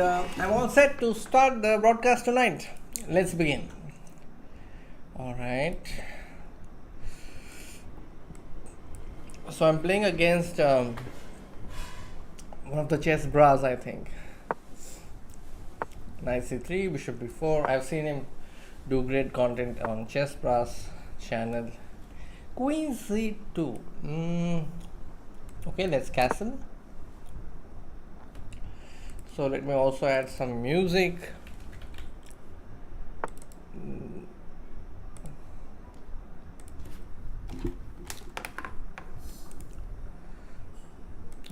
and I'm all set to start the broadcast tonight. Let's begin. Alright. So I'm playing against one of the chess bras, I think. Knight c3, bishop b4. I've seen him do great content on chess bras channel. Queen c2. Okay, let's castle. So let me also add some music.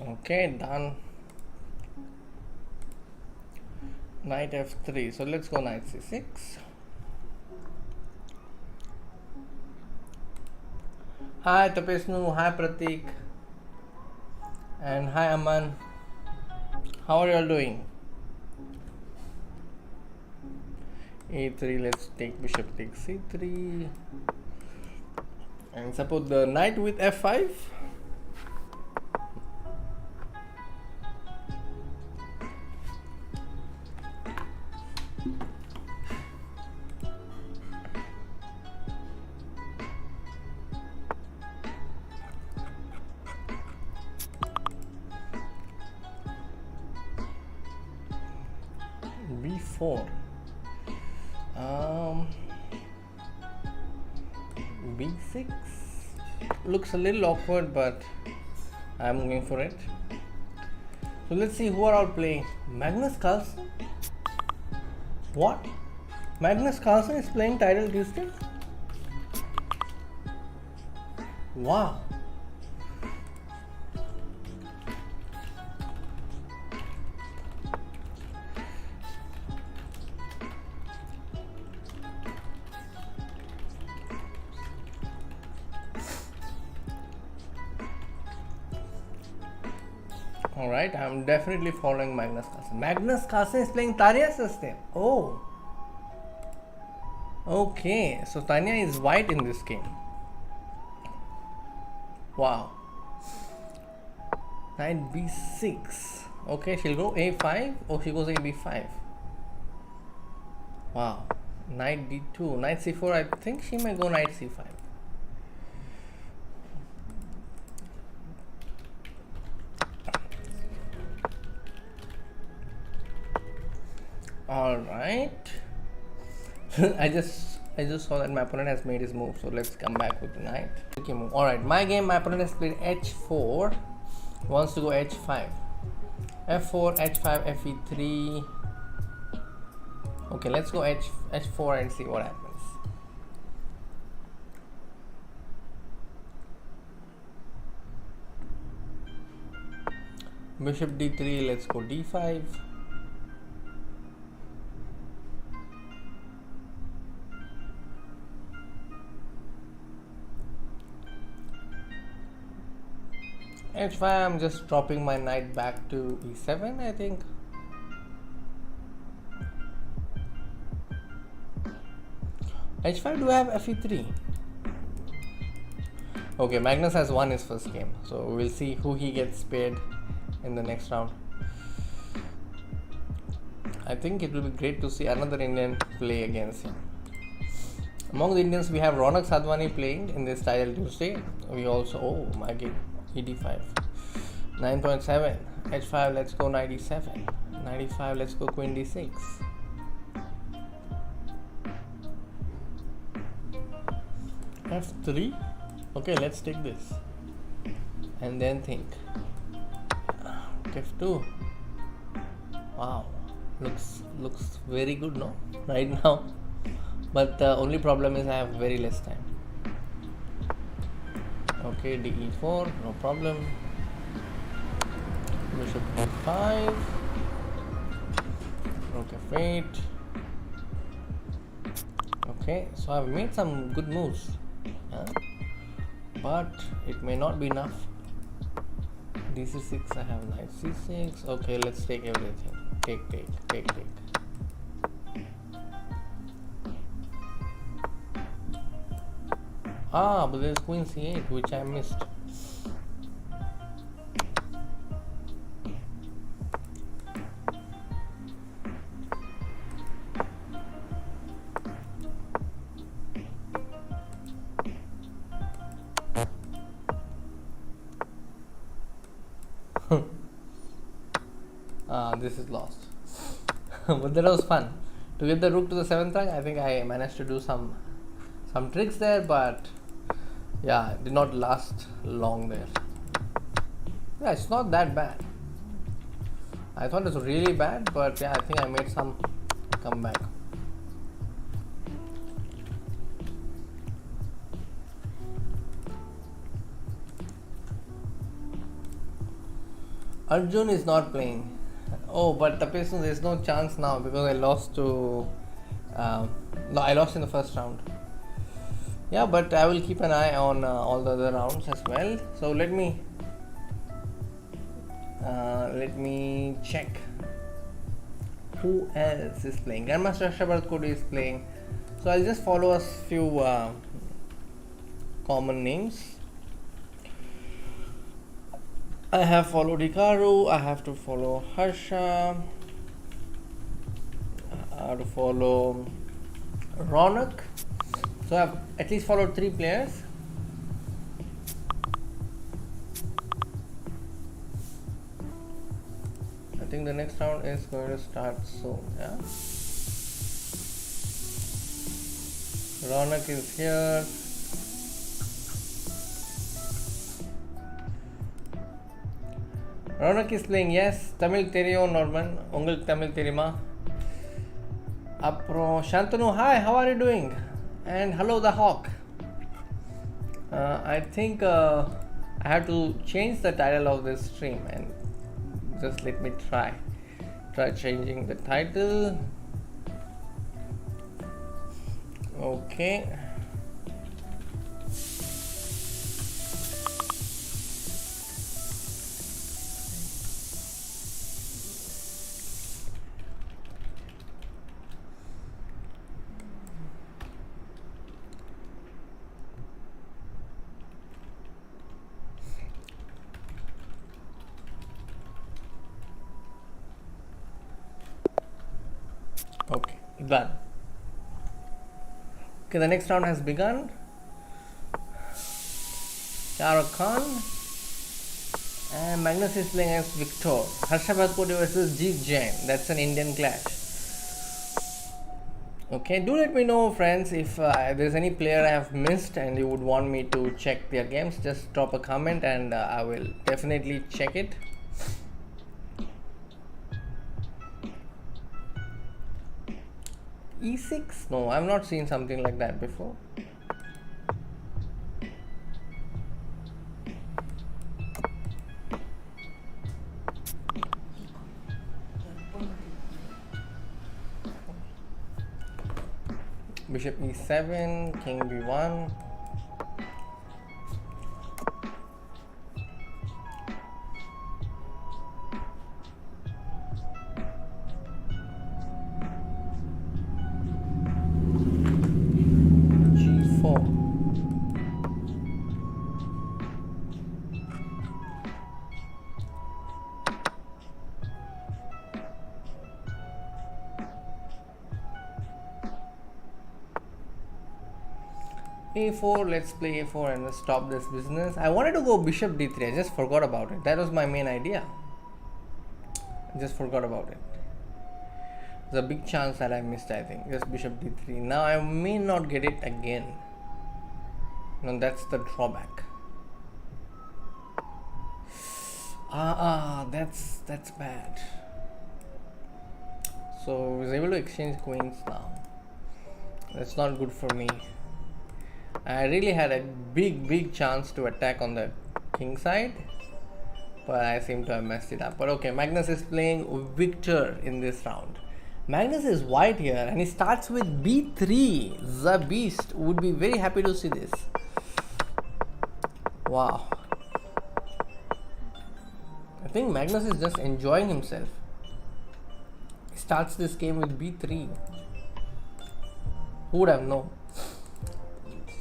Okay, done. Knight f3. So let's go knight c6. Hi Tapesnu, hi Pratik, and hi Aman. How are you all doing? a3, let's take bishop takes c3 and support the knight with f5. b4. b6 looks a little awkward, but I'm going for it. So let's see who are all playing. Magnus Carlsen? What? Magnus Carlsen is playing Tidal Tuesday? Wow. Alright, I'm definitely following Magnus Carlsen. Magnus Carlsen is playing Tania system. Oh. Okay, so Tania is white in this game. Wow. Knight b6. Okay, she'll go a5 or she goes a b5. Wow. Knight d2. Knight c4. I think she may go knight c5. All right. I just saw that my opponent has made his move, so let's come back with the knight. Okay, move. All right, my game. My opponent has played h4. Wants to go h5. f4, h5, fe3. Okay, let's go h4 and see what happens. Bishop d3. Let's go d5. h5, I'm just dropping my knight back to e7, I think. h5, do I have fe3? Okay, Magnus has won his first game, so we'll see who he gets paired in the next round. I think it will be great to see another Indian play against him. Among the Indians, we have Ronak Sadhwani playing in this Tidal Tuesday. We also, oh my god, ed5, 9.7, h5, let's go knight e7, knight e5, let's go queen d6. f3, okay, let's take this and then think. f2, wow, looks very good, no, right now, but the only problem is I have very less time. Okay, de4, no problem. Bishop e5. Okay, fate. Okay, so I've made some good moves, but it may not be enough. d6, I have knight c6. Okay, let's take everything. Take. Ah, but there's queen c8, which I missed. This is lost. But that was fun. To get the rook to the 7th rank, I think I managed to do some tricks there, but yeah, it did not last long there. Yeah, it's not that bad. I thought it was really bad, but yeah, I think I made some comeback. Arjun is not playing. Oh, but Tapesu, there's no chance now because I lost to. No, I lost in the first round. Yeah, but I will keep an eye on all the other rounds as well. So let me check who else is playing. Grandmaster Shabbat Kodi is playing. So I'll just follow a few common names. I have followed Hikaru, I have to follow Harsha, I have to follow Ronak. So I've at least followed 3 players. I think the next round is going to start soon. Yeah. Ronak is here. Ronak is playing. Yes, Tamil Teriyo Norman. Ungal Tamil Terima. Apro Shantanu, hi, how are you doing? And hello, the Hawk. I think I have to change the title of this stream, and just let me try changing the title. Okay. Okay, done. Okay, the next round has begun. Shah Khan and Magnus is playing as Victor. Harshabad Kodi versus Jeet Jain. That's an Indian clash. Okay, do let me know, friends, if there's any player I have missed and you would want me to check their games. Just drop a comment and I will definitely check it. E6? No, I've not seen something like that before. Bishop E7, King B1. A4, let's play A4 and let's stop this business. I wanted to go Bishop D3, I just forgot about it. That was my main idea. I just forgot about it. There's a big chance that I missed, I think. Just Bishop D3. Now I may not get it again. No, that's the drawback. That's bad. So I was able to exchange queens now. That's not good for me. I really had a big chance to attack on the king side, but I seem to have messed it up. But okay, Magnus is playing Victor in this round. Magnus is white here and he starts with B3. The beast. Would be very happy to see this. Wow. I think Magnus is just enjoying himself. He starts this game with B3. Who would have known?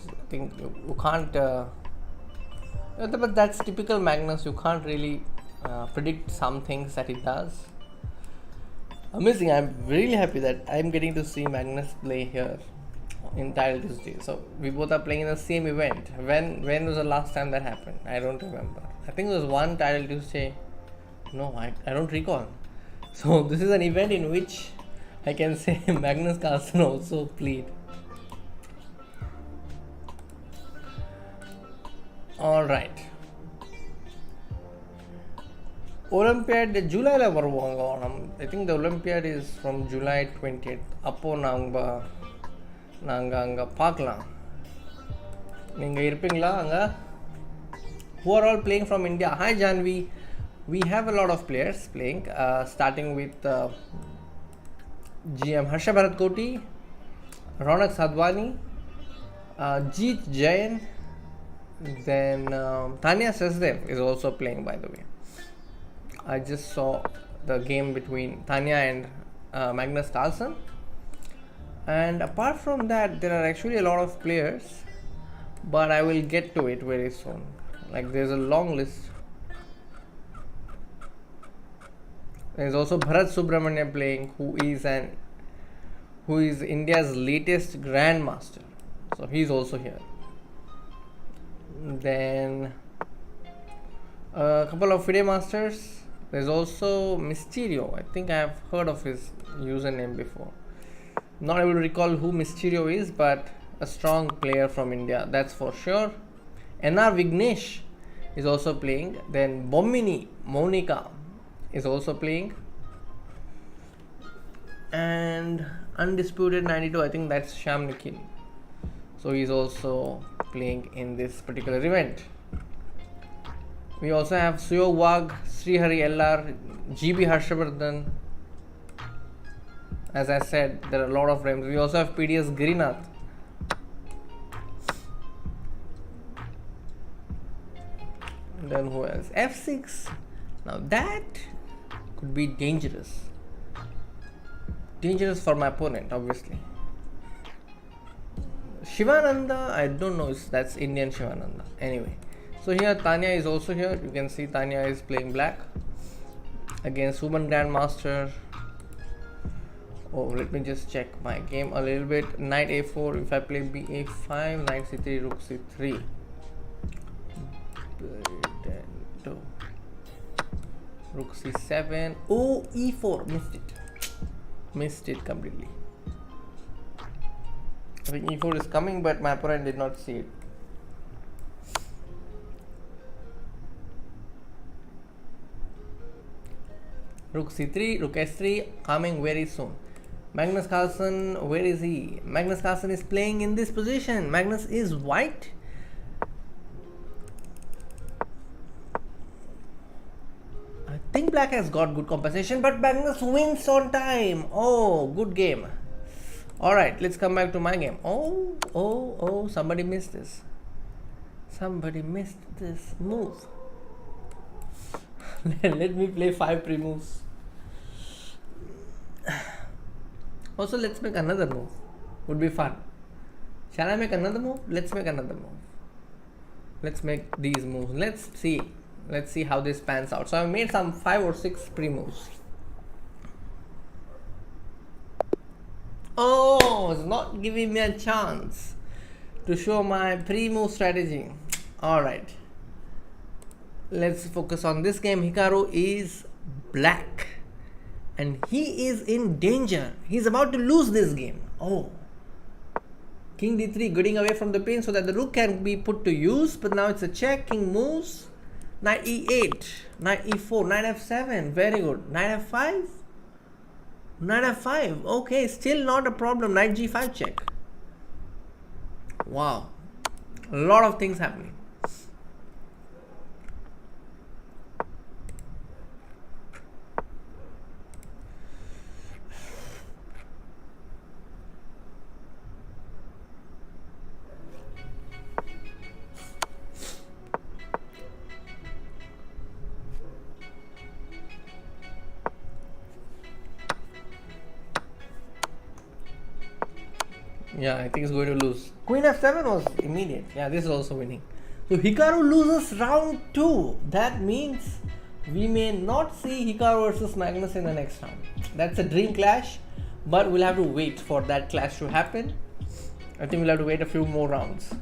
I think you can't, but that's typical Magnus. You can't really predict some things that he does. Amazing. I'm really happy that I'm getting to see Magnus play here in Title Tuesday. So we both are playing in the same event. When was the last time that happened? I don't remember. I think it was one Title Tuesday. No, I don't recall. So this is an event in which I can say Magnus Carlsen also played. Alright. Olympiad July la varuvaanga. I think the Olympiad is from July 20th. Appo நாங்கள் அங்கே பார்க்கலாம். நீங்கள் இருப்பீங்களா அங்கே? Who are all playing from India? Hi Janvi. We have a lot of players playing, starting with GM Harsha Bharat Koti, Ronak Sadhwani, Jeet Jain, then Tania Sesdev is also playing, by the way. I just saw the game between Tania and Magnus Carlsen. And apart from that, there are actually a lot of players, but I will get to it very soon. Like, there's a long list. There's also Bharat Subramanya playing, who is India's latest grandmaster. So he's also here. Then a couple of FIDE masters. There's also Mysterio. I think I have heard of his username before. Not able to recall who Mysterio is, but a strong player from India, that's for sure. NR Vignesh is also playing. Then Bommini Monica is also playing. And Undisputed 92, I think that's Sham Nikhil. So he's also playing in this particular event. We also have Suyo Wag, Srihari LR, GB Harshavardhan. As I said, there are a lot of names. We also have PDS Girinath. Then who else? F6. Now that could be dangerous. Dangerous for my opponent, obviously. Shivananda, I don't know if that's Indian Shivananda. Anyway, so here Tania is also here. You can see Tania is playing black against Woman Grandmaster. Oh, let me just check my game a little bit. Knight a4. If I play ba5, knight c3, rook c3. Rook c7. Oh, e4. Missed it completely. I think e4 is coming, but my opponent did not see it. Rook c3, rook s3, coming very soon. Magnus Carlsen, where is he? Magnus Carlsen is playing in this position. Magnus is white. I think black has got good compensation, but Magnus wins on time. Oh, good game. Alright, let's come back to my game. Oh, somebody missed this. Somebody missed this move. Let me play 5 pre-moves. Also, let's make another move. Would be fun. Shall I make another move? Let's make another move. Let's make these moves. Let's see how this pans out. So I've made some 5 or 6 pre-moves. Oh, it's not giving me a chance to show my pre-move strategy. Alright. Let's focus on this game. Hikaru is black. And he is in danger. He's about to lose this game. Oh. King d3, getting away from the pin so that the rook can be put to use. But now it's a check. King moves. Knight e8. Knight e4. Knight f7. Very good. Knight f5. Knight f5. Okay, still not a problem. Knight g5 check. Wow. A lot of things happening. Yeah, I think he's going to lose. Queen f7 was immediate. Yeah, this is also winning. So Hikaru loses round 2. That means we may not see Hikaru versus Magnus in the next round. That's a dream clash, but we'll have to wait for that clash to happen. I think we'll have to wait a few more rounds.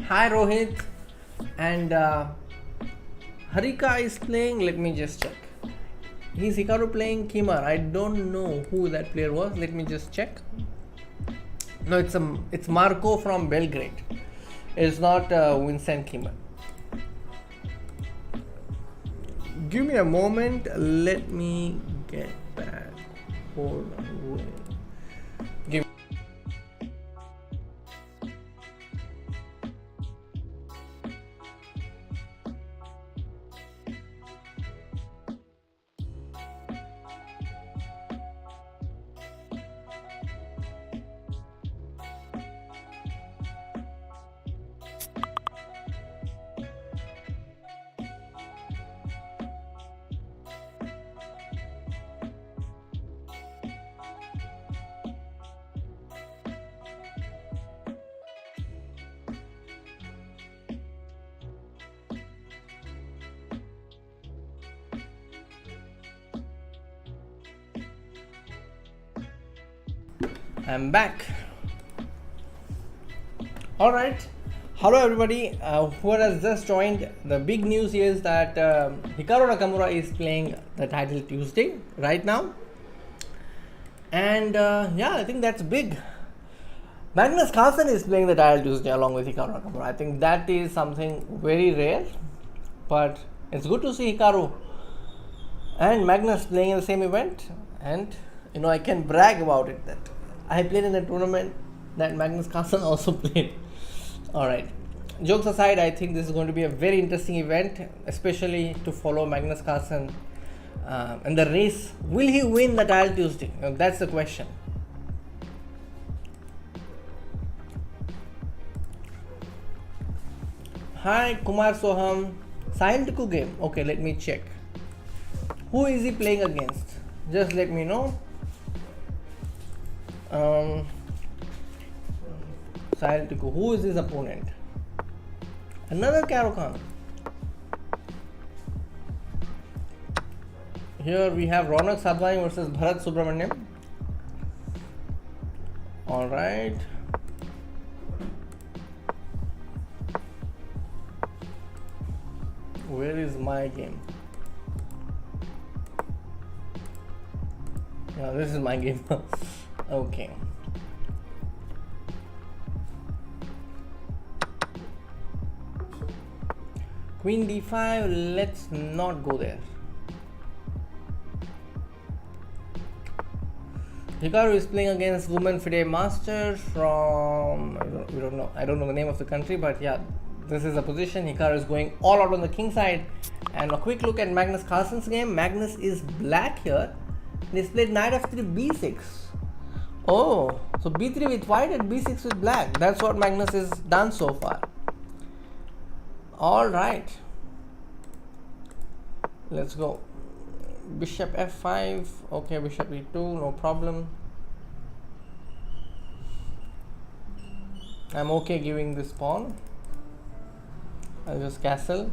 Hi Rohit, and Harika is playing. Let me just check. He's Hikaru playing Kimar. I don't know who that player was. Let me just check. No, it's Marco from Belgrade. It's not Vincent Kimar. Give me a moment. Let me get back. Hold on. Wait. Give I'm back. Alright, hello everybody who has just joined. The big news is that Hikaru Nakamura is playing the title Tuesday right now, and yeah, I think that's big. Magnus Carlsen is playing the title Tuesday along with Hikaru Nakamura. I think that is something very rare, but it's good to see Hikaru and Magnus playing in the same event, and you know, I can brag about it that I played in a tournament that Magnus Carlsen also played. Alright, jokes aside, I think this is going to be a very interesting event, especially to follow Magnus Carlsen in the race. Will he win the title Tuesday? That's the question. Hi Kumar Soham. Scientific game. Okay, let me check. Who is he playing against? Just let me know. Scientific. Who is his opponent? Another Karo Khan. Here we have Ronak Sadhwani versus Bharat Subramaniam. Alright. Where is my game? Yeah, this is my game. Okay. Queen d5, let's not go there. Hikaru is playing against Women FIDE Master from, I don't know the name of the country, but yeah, this is the position. Hikaru is going all out on the king side. And a quick look at Magnus Carlsen's game. Magnus is black here. He's played knight f3 b6. Oh, so b3 with white and b6 with black. That's what Magnus has done so far. Alright. Let's go. Bishop f5. Okay, bishop e2, no problem. I'm okay giving this pawn. I'll just castle.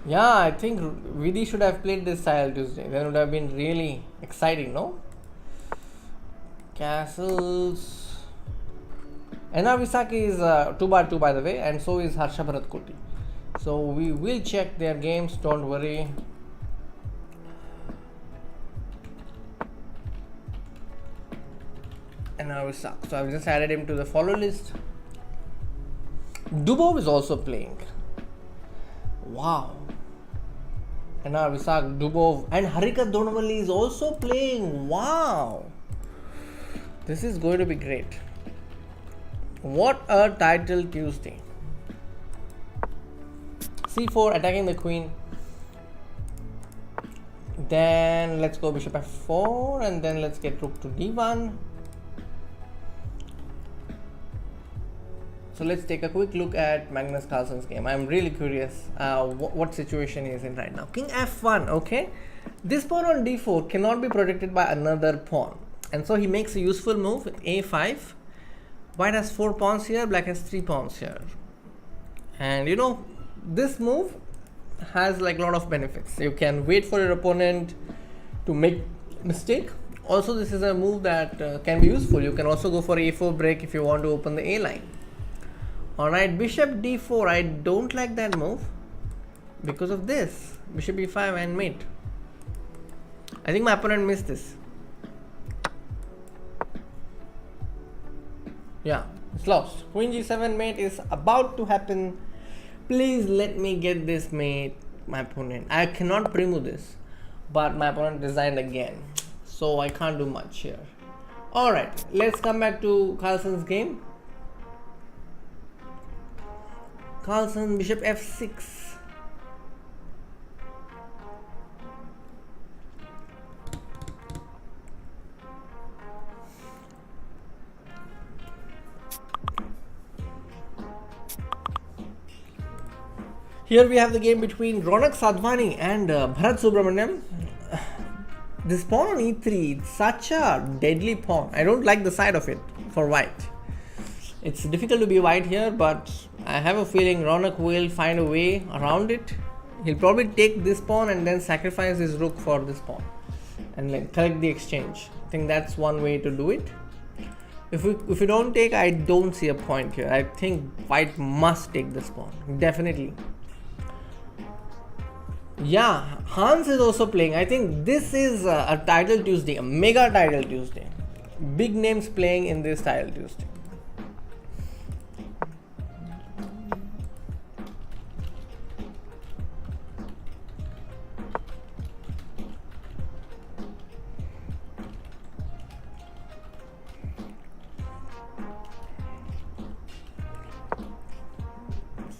Yeah, I think Vidhi should have played this style Tuesday. That would have been really exciting, no? Castles. Anna Visakhi is 2x2 by the way, and so is Harsha Bharat Koti. So we will check their games, don't worry. Anna Visakhi. So I've just added him to the follow list. Dubov is also playing. Wow. Anna Visakhi, Dubov, and Harika Donavalli is also playing. Wow. This is going to be great. What a title Tuesday. c4, attacking the queen. Then let's go bishop f4, and then let's get rook to d1. So let's take a quick look at Magnus Carlsen's game. I'm really curious what situation he is in right now. King f1, okay. This pawn on d4 cannot be protected by another pawn. And so he makes a useful move with a5. White has 4 pawns here, black has 3 pawns here. And you know, this move has like a lot of benefits. You can wait for your opponent to make mistake. Also, this is a move that can be useful. You can also go for a4 break if you want to open the a line. Alright, bishop d4, I don't like that move. because of this. Bishop e5 and mate. I think my opponent missed this. Yeah, it's lost. Queen g7 mate is about to happen. Please let me get this mate, my opponent. I cannot remove this, but my opponent designed again, so I can't do much here. Alright, let's come back to Carlsen's game. Carlsen, bishop f6. Here we have the game between Ronak Sadhwani and Bharat Subramaniam. This pawn on e3, it's such a deadly pawn. I don't like the side of it for white. It's difficult to be white here, but I have a feeling Ronak will find a way around it. He'll probably take this pawn and then sacrifice his rook for this pawn and like collect the exchange. I think that's one way to do it. If we don't take, I don't see a point here. I think white must take this pawn, definitely. Yeah, Hans is also playing. I think this is a title Tuesday, a mega title Tuesday. Big names playing in this title Tuesday.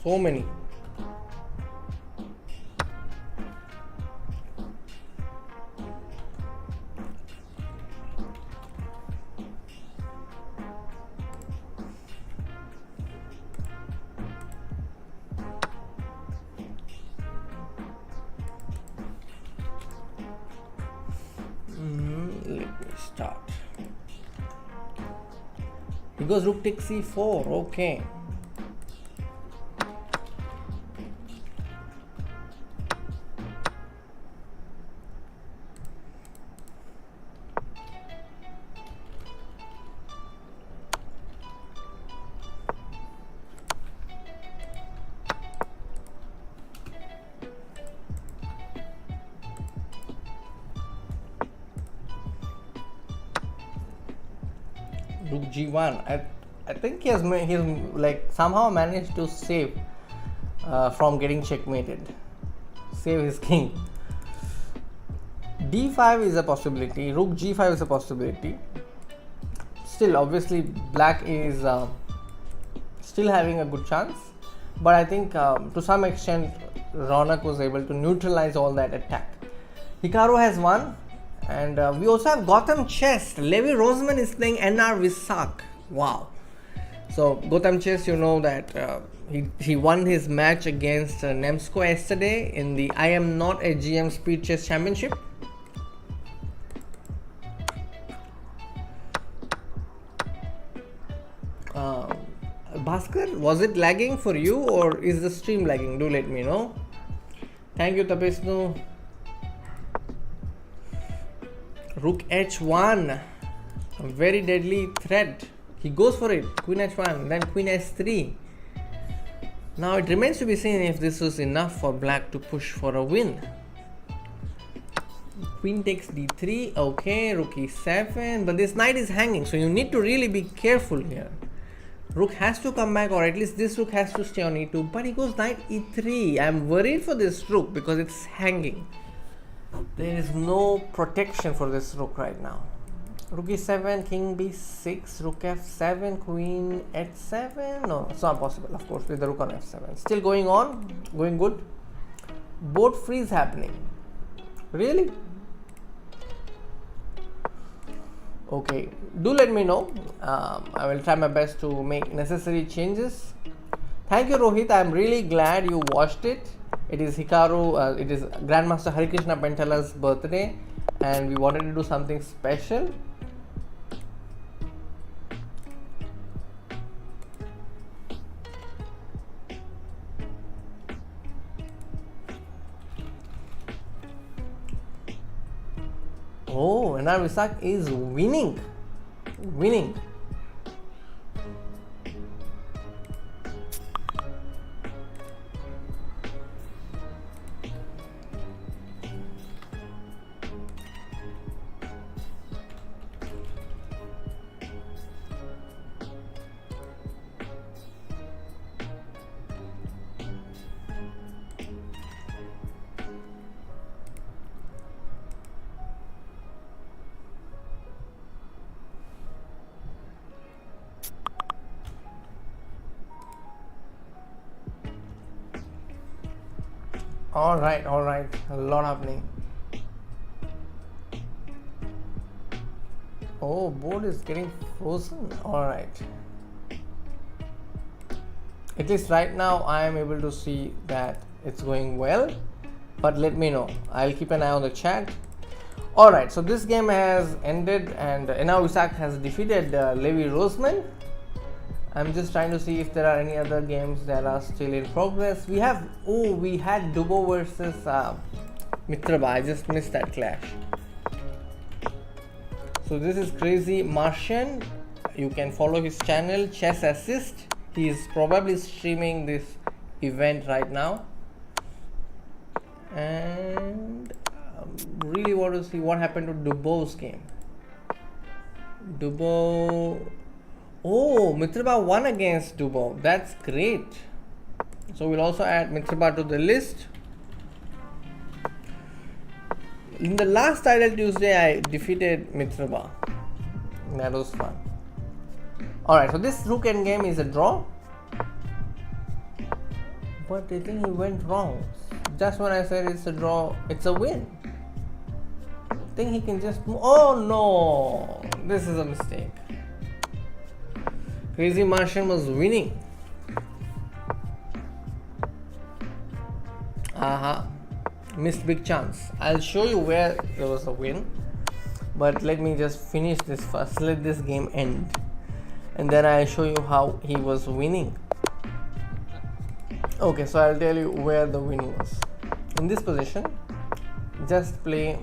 So many. Let me start. He goes rook takes c4. Okay. Rook g1. I think he's like somehow managed to save from getting checkmated. Save his king. d5 is a possibility. Rook g5 is a possibility. Still, obviously, black is still having a good chance. But I think to some extent, Ronak was able to neutralize all that attack. Hikaru has won. And we also have Gotham Chess. Levi Roseman is playing NR Visak. Wow. So Gotham Chess, you know that he won his match against Nemsko yesterday in the I Am Not a GM Speed Chess Championship. Bhaskar, was it lagging for you or is the stream lagging? Do let me know. Thank you, Tapesnu. Rook h1, a very deadly threat. He goes for it. Queen h1, then queen s3. Now it remains to be seen if this was enough for black to push for a win. Queen takes d3. Okay, rook e7, but this knight is hanging, so you need to really be careful here. Rook has to come back, or at least this rook has to stay on e2, but he goes knight e3. I'm worried for this rook because it's hanging. There is no protection for this rook right now. Rook e7, king b6, rook f7, queen h7. No, it's not possible, of course, with the rook on f7. Still going on, going good. Board freeze happening. Really? Okay, do let me know. I will try my best to make necessary changes. Thank you, Rohit. I'm really glad you watched it. It is Hikaru, it is Grandmaster Harikrishna Pentala's birthday, and we wanted to do something special. Oh, Anar Visak is winning. Alright, a lot happening. Oh, board is getting frozen. Alright. At least right now I am able to see that it's going well. But let me know. I'll keep an eye on the chat. Alright, so this game has ended and now Isak has defeated Levi Roseman. I'm just trying to see if there are any other games that are still in progress. We had Dubo versus Mitraba. I just missed that clash. So this is Crazy Martian. You can follow his channel, Chess Assist. He is probably streaming this event right now. And really want to see what happened to Dubo's game. Dubo. Oh, Mitraba won against Dubo. That's great. So we'll also add Mitraba to the list. In the last Title Tuesday, I defeated Mitraba. That was fun. Alright, so this rook endgame is a draw. But I think he went wrong. Just when I said it's a draw, it's a win. I think he can just move. Oh no! This is a mistake. Crazy Martian was winning. Missed big chance. I'll show you where there was a win. But let me just finish this first. Let this game end. And then I'll show you how he was winning. Okay, so I'll tell you where the winning was. In this position, just play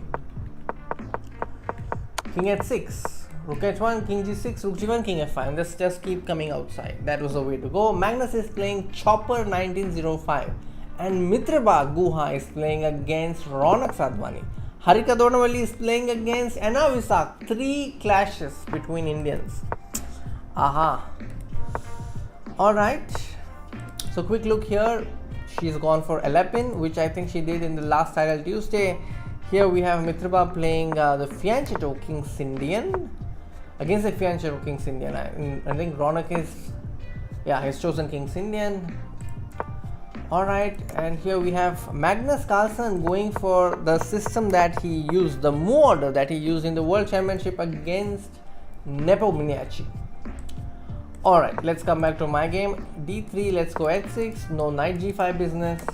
King h6. Rook h1, King g6, Rook g1, King f5. Let's just keep coming outside. That was the way to go. Magnus is playing Chopper 1905. And Mitraba Guha is playing against Ronak Sadhwani. Harika Donavalli is playing against Anav Isak. 3 clashes between Indians. Alright. So quick look here. She's gone for Alepin, which I think she did in the last Title Tuesday. Here we have Mitraba playing the Fianchetto King Sindian against the Fianchetto King Sindian. I think Ronak is, he's chosen King Sindian. Alright, and here we have Magnus Carlsen going for the system that he used, the move order that he used in the World Championship against Nepomniachtchi. Alright, let's come back to my game. d3, let's go h6, no knight g5 business.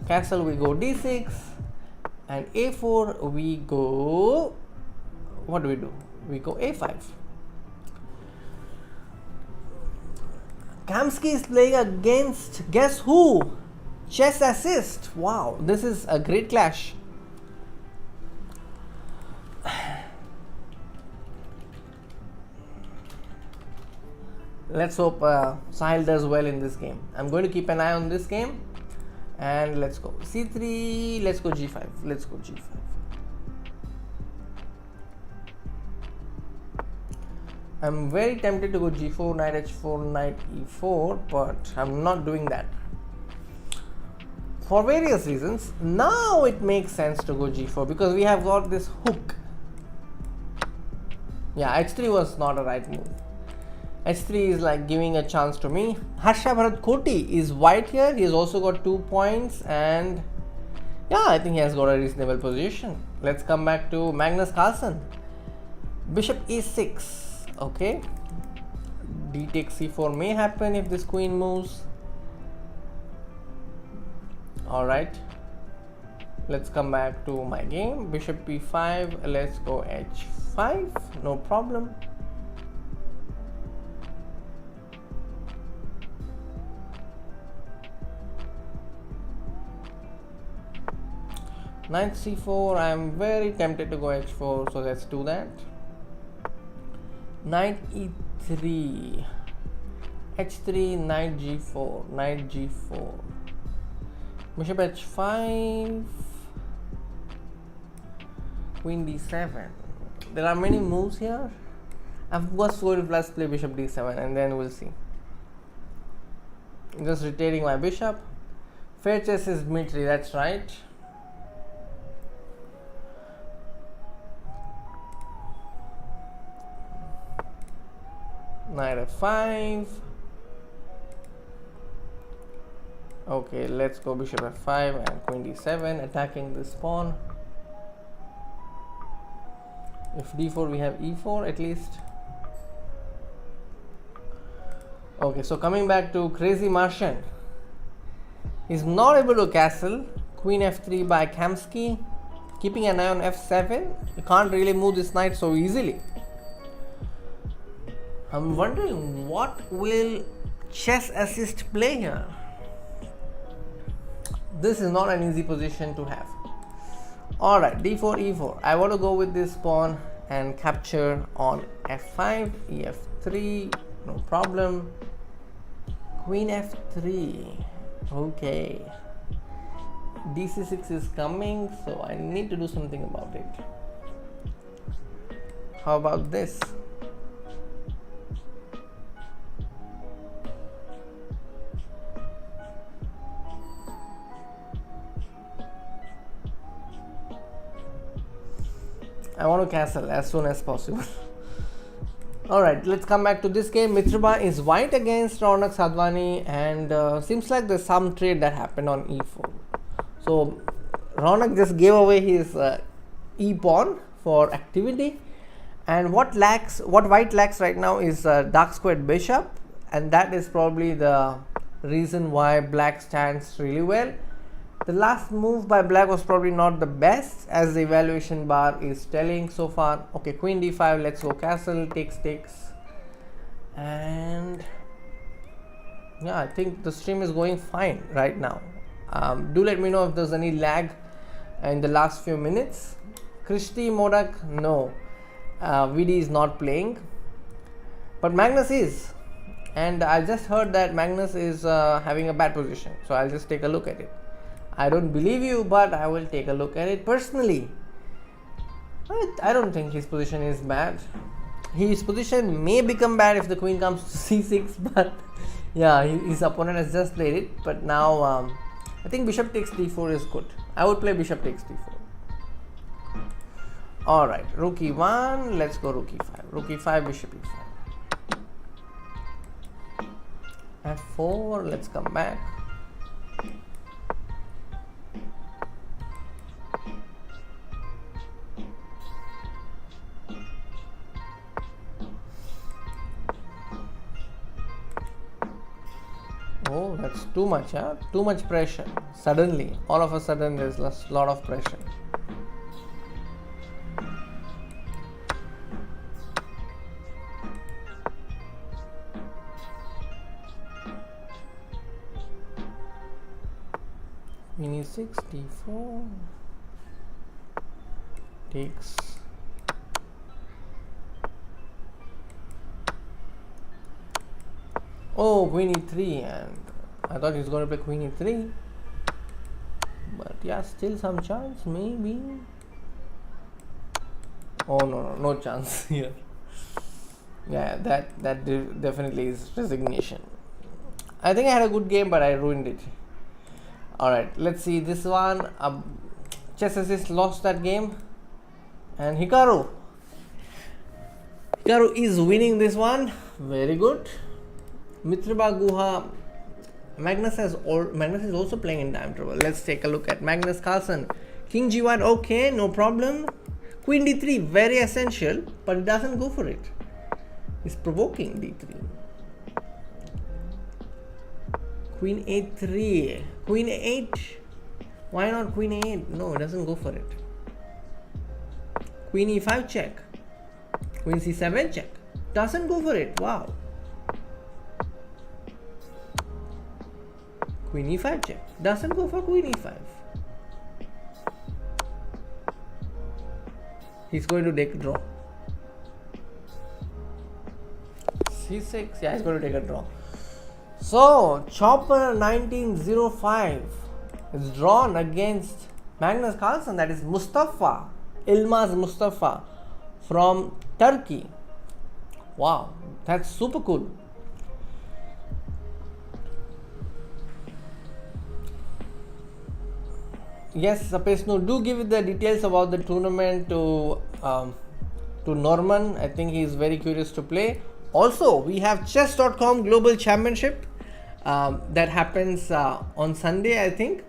Castle, we go d6. And a4, we go, what do? We go a5. Kamsky is playing against, guess who? Chess Assist. Wow, this is a great clash. Let's hope Sahil does well in this game. I'm going to keep an eye on this game. And let's go c3, let's go g5, let's go g5. I'm very tempted to go g4, knight h4, knight e4, but I'm not doing that. For various reasons, now it makes sense to go g4 because we have got this hook. Yeah, h3 was not a right move. h3 is like giving a chance to me. Harsha Bharat Koti is white here. He has also got 2 points and I think he has got a reasonable position. Let's come back to Magnus Carlsen. Bishop e6. Okay. D takes c4 may happen if this queen moves. Alright. Let's come back to my game. Bishop b5. Let's go h5. No problem. Knight c4, I am very tempted to go h4, so let's do that. Knight e3, h3, knight g4, knight g4, bishop h5, queen d7. There are many moves here. I'm just going to plus play bishop d7 and then we'll see. I'm just retaining my bishop. Fair chess is Dmitry, that's right. Knight f5. Okay, let's go bishop f5 and queen d7, attacking this pawn. If d4, we have e4 at least. Okay, so coming back to Crazy Martian, he's not able to castle. Queen f3 by Kamsky, keeping an eye on f7. You can't really move this knight so easily. I'm wondering what will chess assist play here. This is not an easy position to have. Alright, d4, e4. I want to go with this pawn and capture on f5, ef3, no problem. Queen f3. Okay. dc6 is coming, so I need to do something about it. How about this? I want to castle as soon as possible. Alright, let's come back to this game. Mitrba is white against Ronak Sadhwani, and seems like there's some trade that happened on e4. So Ronak just gave away his e-pawn for activity, and what white lacks right now is dark squared bishop, and that is probably the reason why black stands really well. The last move by black was probably not the best, as the evaluation bar is telling so far. Okay, queen d5, let's go castle, takes, and yeah, I think the stream is going fine right now. Do let me know if there's any lag in the last few minutes. Krishti Modak, no, VD is not playing, but Magnus is, and I just heard that Magnus is having a bad position, so I'll just take a look at it. I don't believe you, but I will take a look at it personally. I don't think his position is bad. His position may become bad if the queen comes to c6, but yeah, his opponent has just played it. But now I think bishop takes d4 is good. I would play bishop takes d4. Alright, rook e1, let's go rook e5. Rook e5, bishop e5. f4, let's come back. Oh, that's too much, huh? Too much pressure. Suddenly, all of a sudden, there's a lot of pressure. Queen e6, d4, takes. Oh, queen e3, and I thought he was going to play queen e3, but yeah, still some chance, maybe. Oh no chance here. Yeah, that definitely is resignation. I think I had a good game, but I ruined it. Alright, let's see this one. Chess Assist lost that game, and Hikaru is winning this one. Very good. Mitrba Guha. Magnus is also playing in time trouble. Let's take a look at Magnus Carlsen. King g1, okay, no problem. Queen d3, very essential, but it doesn't go for it. He's provoking d3. Queen a3, queen a8. Why not queen a8? No, it doesn't go for it. Queen e5 check. Queen c7 check. Doesn't go for it. Wow. Queen e5 check. Doesn't go for queen e5. He's going to take a draw. c6. Yeah, he's going to take a draw. So, Chopper 1905 is drawn against Magnus Carlsen, that is Mustafa, Ilmaz Mustafa from Turkey. Wow, that's super cool. Yes, Sapesnu, do give the details about the tournament to Norman. I think he is very curious to play. Also, we have chess.com Global Championship. That happens on Sunday, I think.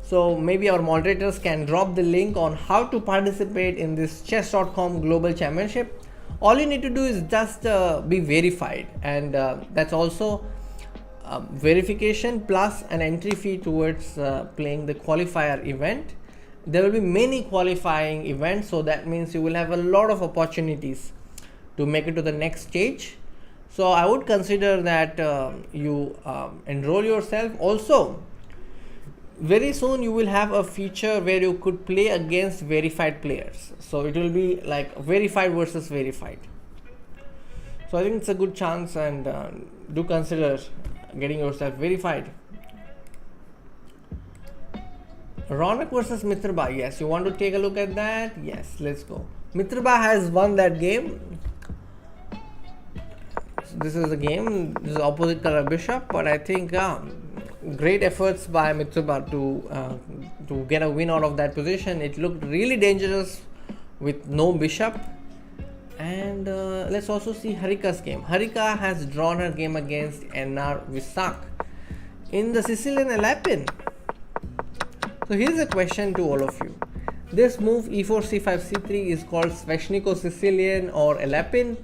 So maybe our moderators can drop the link on how to participate in this chess.com global championship. All you need to do is just be verified, and that's also verification plus an entry fee towards playing the qualifier event. There will be many qualifying events, so that means you will have a lot of opportunities to make it to the next stage. So I would consider that you enroll yourself. Also, very soon you will have a feature where you could play against verified players. So it will be like verified versus verified. So I think it's a good chance, and do consider getting yourself verified. Ronak versus Mitrba. Yes, you want to take a look at that? Yes, let's go. Mitrba has won that game. So this is the game. This is opposite color bishop, but I think great efforts by Mitrba to get a win out of that position. It looked really dangerous with no bishop. And let's also see Harika's game. Harika has drawn her game against NR Visak in the Sicilian Alapin. So here's a question to all of you. This move e4, c5, c3 is called Sveshnikov Sicilian or Alapin,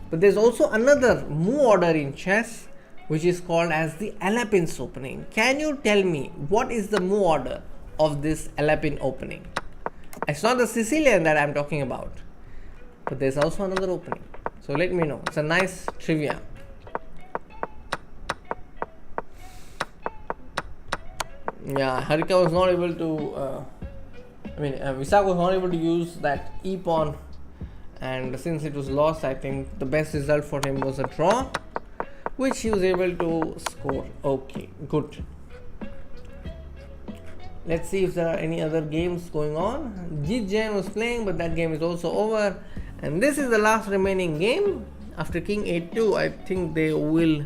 but there's also another move order in chess which is called as the Alapin's opening. Can you tell me what is the move order of this Alapin opening? It's not the Sicilian that I'm talking about, but there's also another opening. So let me know. It's a nice trivia. Yeah, Harika was not able to, Visak was not able to use that e-pawn, and since it was lost, I think the best result for him was a draw, which he was able to score. Okay, good. Let's see if there are any other games going on. Jeet Jain was playing, but that game is also over. And this is the last remaining game. After King a2, I think they will...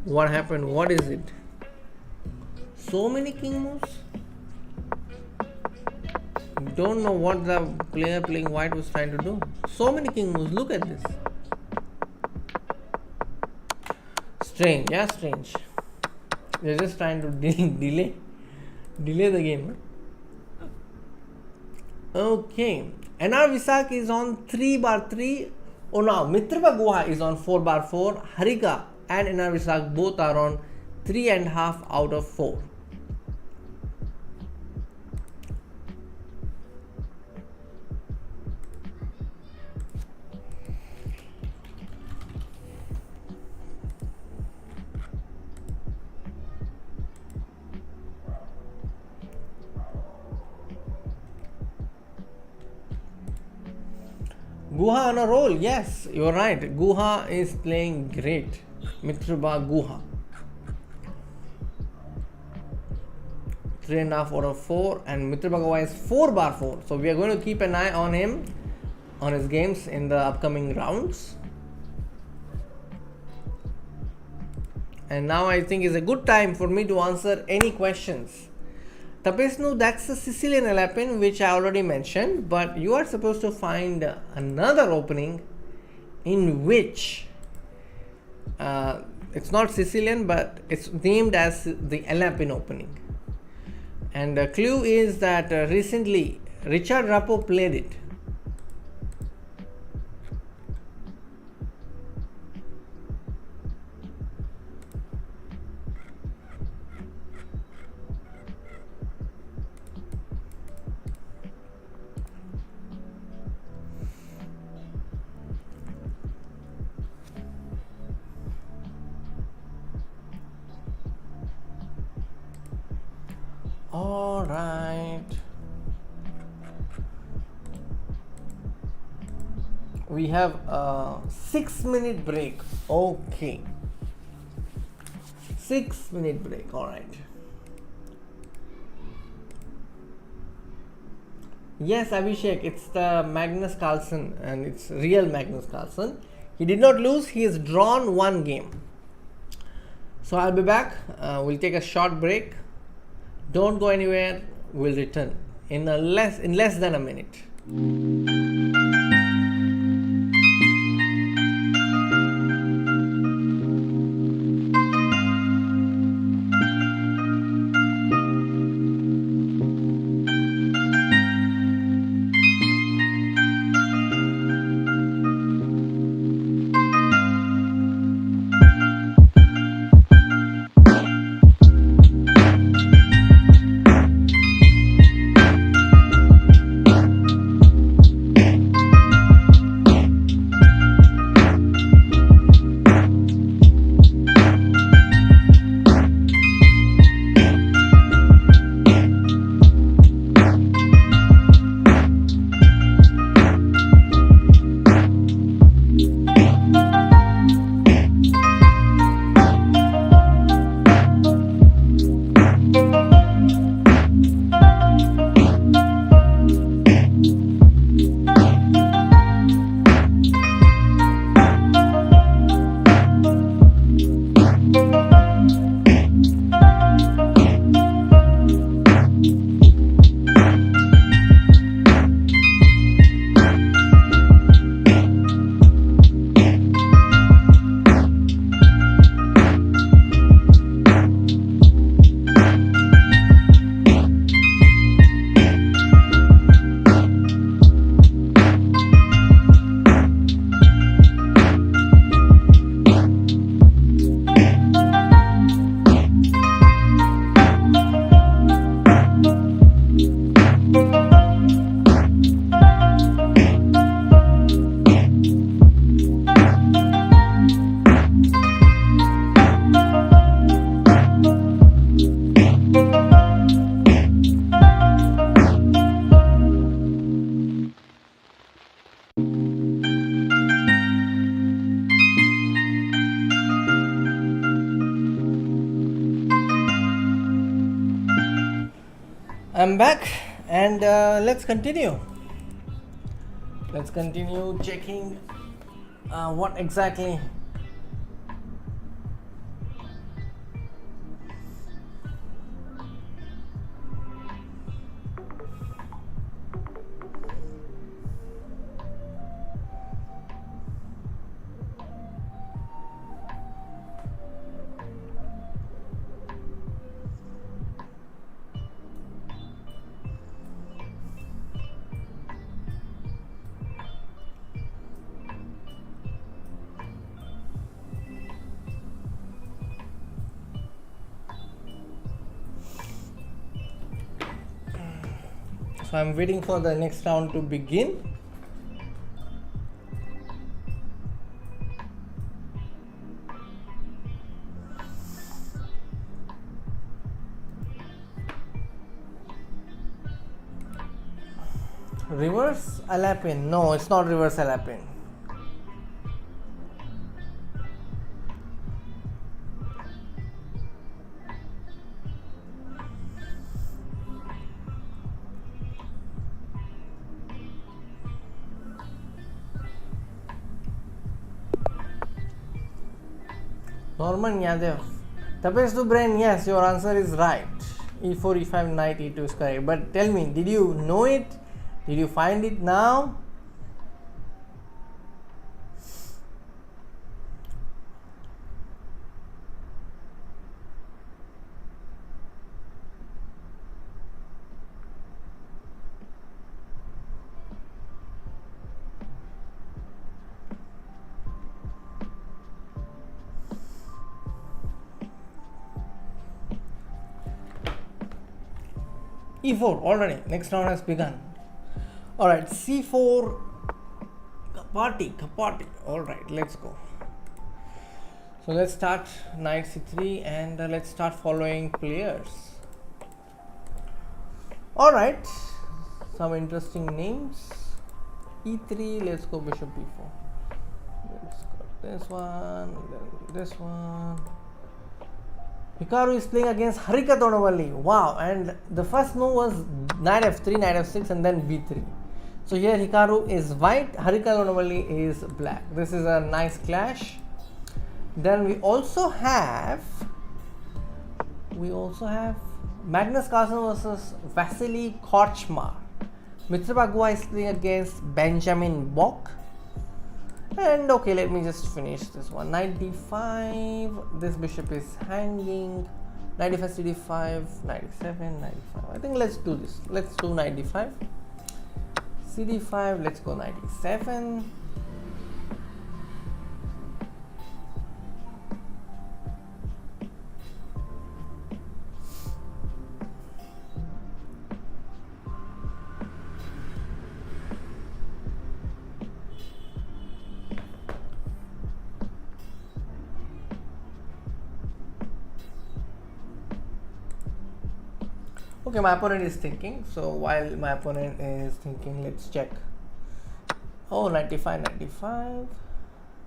What happened? What is it? So many king moves? Don't know what the player playing white was trying to do. So many king moves. Look at this. Strange. Yeah, strange. They're just trying to delay the game. Okay. NR Visak is on 3/3. Oh, now Mitrba Guha is on 4/4. Harika and NR Visak both are on 3.5 out of 4. Guha on a roll. Yes, you're right. Guha is playing great. Mitrba Guha. 3.5 out of 4, and Mitrba Guha is 4/4. So we are going to keep an eye on him, on his games in the upcoming rounds. And now I think is a good time for me to answer any questions. Tapesnu, that's the Sicilian Alapin, which I already mentioned, but you are supposed to find another opening in which it's not Sicilian, but it's named as the Alapin opening. And the clue is that recently Richard Rappo played it. All right. We have a 6-minute break. Okay. 6-minute break. All right. Yes, Abhishek, it's the Magnus Carlsen, and it's real Magnus Carlsen. He did not lose. He has drawn one game. So I'll be back. We'll take a short break. Don't go anywhere. We'll return in less than a minute. I'm back, and let's continue. Let's continue checking what exactly. So I'm waiting for the next round to begin. Reverse Alapin. No, it's not reverse Alapin. Norman Yadav. Tapesh to brain, yes, your answer is right. E4, E5, knight, E2 is correct. But tell me, did you know it? Did you find it now? E4 already. Next round has begun. Alright, C4. Kapati. Alright, let's go. So let's start knight C3 and let's start following players. Alright, some interesting names. E3, let's go bishop B4. Let's go this one, then this one. Hikaru is playing against Harika Tonavalli. Wow, and the first move was knight f3, knight f6 and then b3. So here Hikaru is white, Harika Tonavalli is black. This is a nice clash. Then we also have Magnus Carlsen versus Vasily Korchmar. Mitra Bagua is playing against Benjamin Bock. And okay, let me just finish this one. Knight d5, this bishop is hanging. Knight d5, cd5, knight d7, knight d5. I think let's do this. Let's do knight d5. cd5, let's go knight d7. Okay, my opponent is thinking. So while my opponent is thinking, let's check. Oh, 95.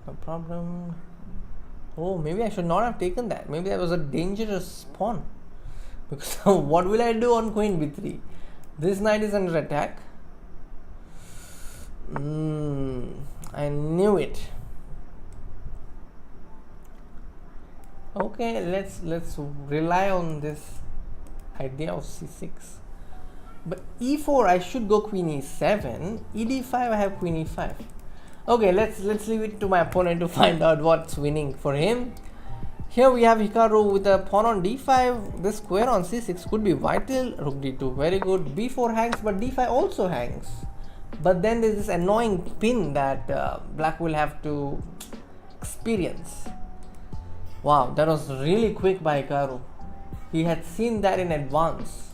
No problem. Oh, maybe I should not have taken that. Maybe that was a dangerous pawn. Because what will I do on queen b3? This knight is under attack. I knew it. Okay, let's rely on this idea of c6, but e4 I should go queen e7, ed5 I have queen e5. Okay, let's leave it to my opponent to find out what's winning for him. Here we have Hikaru with a pawn on d5. This square on c6 could be vital. Rook d2, very good. b4 hangs, but d5 also hangs. But then there's this annoying pin that black will have to experience. Wow, that was really quick by Hikaru. He had seen that in advance.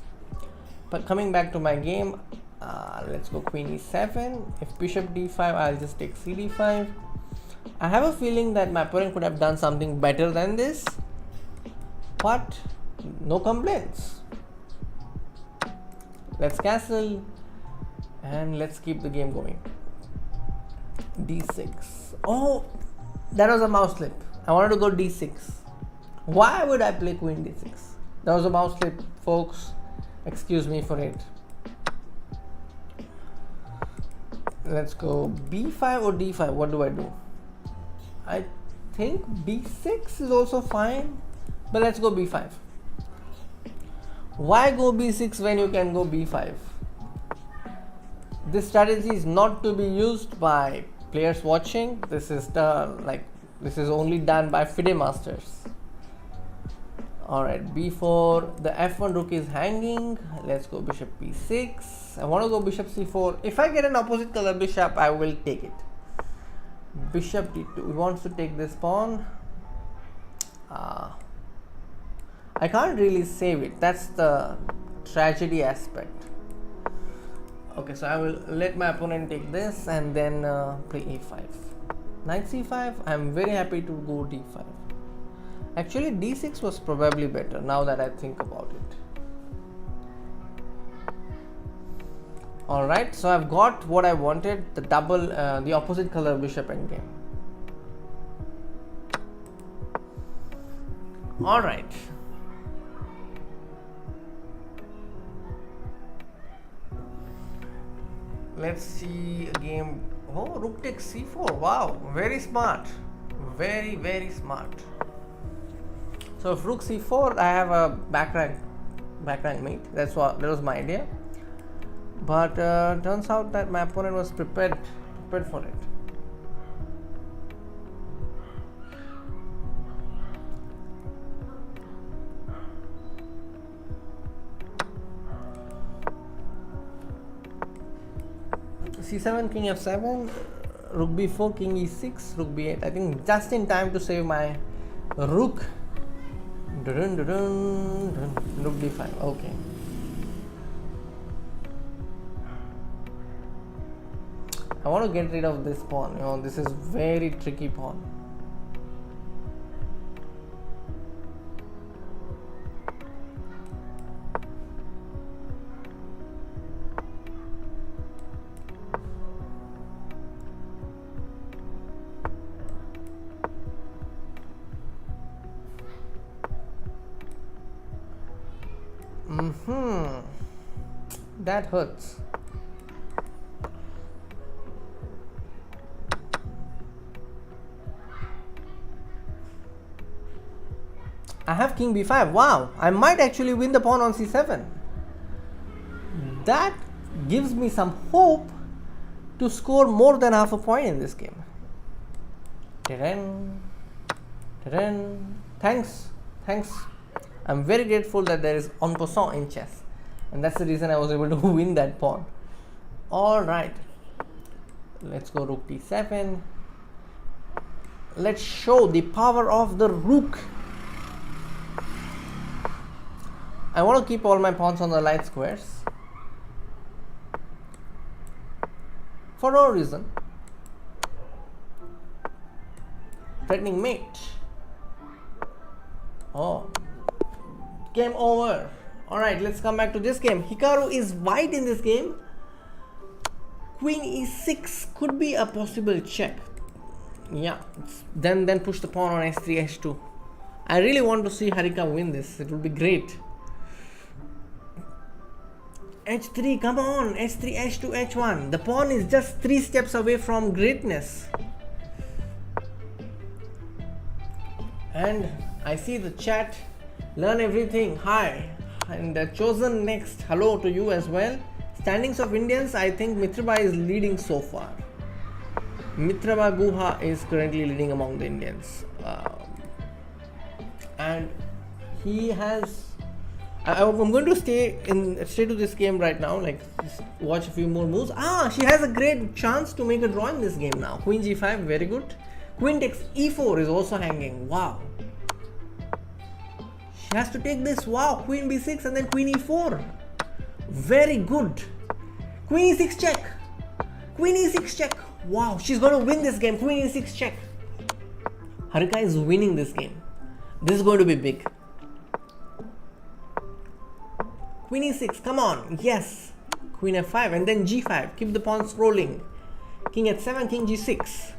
But coming back to my game, let's go queen e7. If bishop d5, I'll just take cd5. I have a feeling that my opponent could have done something better than this, but no complaints. Let's castle and let's keep the game going. d6. Oh, that was a mouse slip. I wanted to go d6. Why would I play queen d6? That was a mouse slip, folks. Excuse me for it. Let's go b5 or d5. What do I do? I think b6 is also fine, but let's go b5. Why go b6 when you can go b5? This strategy is not to be used by players watching. This is only done by FIDE masters. Alright, b4, the f1 rook is hanging. Let's go bishop b6. I want to go bishop c4. If I get an opposite color bishop, I will take it. Bishop d2, he wants to take this pawn. I can't really save it. That's the tragedy aspect. Okay, so I will let my opponent take this and then play a5. Knight c5, I'm very happy to go d5. Actually, d6 was probably better now that I think about it. Alright, so I've got what I wanted, the double, the opposite color bishop endgame. Alright. Let's see a game. Oh, rook takes c4. Wow, very smart. Very, very smart. So if rook c4, I have a back rank mate. That was my idea. But turns out that my opponent was prepared for it. c7, king f7, rook b4, king e6, rook b8. I think just in time to save my rook. Rook d5. Okay. I want to get rid of this pawn. You know, this is very tricky pawn. That hurts. I have king b5. Wow, I might actually win the pawn on c7. That gives me some hope to score more than half a point in this game. Thanks. I'm very grateful that there is en passant in chess, and that's the reason I was able to win that pawn. Alright, let's go rook d7. Let's show the power of the rook. I want to keep all my pawns on the light squares for no reason. Threatening mate. Oh, game over. Alright, let's come back to this game. Hikaru is white in this game. Queen e6 could be a possible check. Yeah, then push the pawn on s3, h2. I really want to see Harika win this. It would be great. h3, come on. h3, h2, h1. The pawn is just 3 steps away from greatness. And I see the chat. Learn everything. Hi. And chosen next. Hello to you as well. Standings of Indians. I think Mitraba is leading so far. Mitraba Guha is currently leading among the Indians. And he has. I'm going to stay to this game right now. Like, just watch a few more moves. She has a great chance to make a draw in this game now. Queen g5, very good. Queen takes e4 is also hanging. Wow. She has to take this. Wow. Queen b6 and then queen e4. Very good. Queen e6 check. Queen e6 check. Wow. She's going to win this game. Queen e6 check. Harika is winning this game. This is going to be big. Queen e6. Come on. Yes. Queen f5 and then g5. Keep the pawns rolling. King h7. King g6.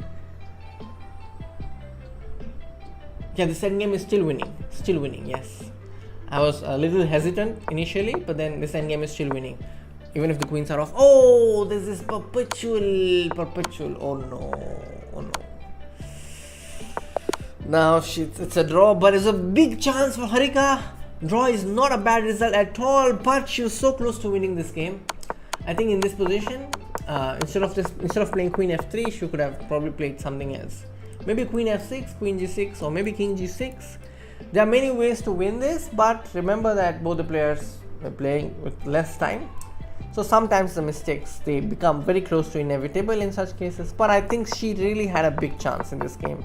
Yeah, this endgame is still winning. Still winning, yes. I was a little hesitant initially, but then this endgame is still winning. Even if the queens are off. Oh, this is perpetual. Oh no. Now it's a draw, but it's a big chance for Harika. Draw is not a bad result at all, but she was so close to winning this game. I think in this position, instead of playing queen f3, she could have probably played something else. Maybe queen f6, queen g6, or maybe king g6. There are many ways to win this, but remember that both the players were playing with less time. So sometimes the mistakes, they become very close to inevitable in such cases. But I think she really had a big chance in this game.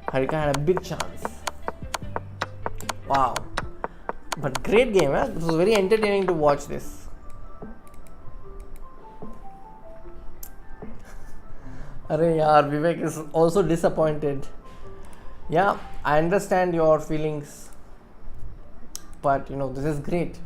Harika had a big chance. Wow. But great game, eh? It was very entertaining to watch this. Arey yaar, Vivek is also disappointed. Yeah, I understand your feelings. But this is great.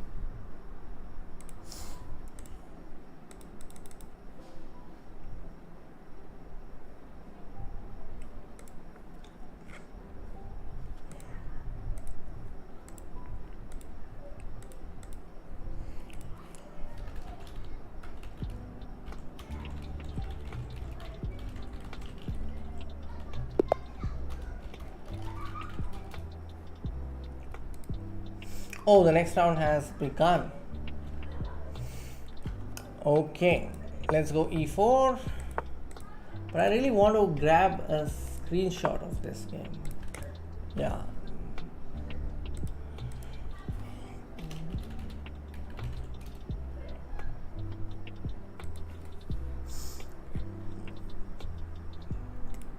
Oh, the next round has begun. Okay, let's go e4. But I really want to grab a screenshot of this game. Yeah.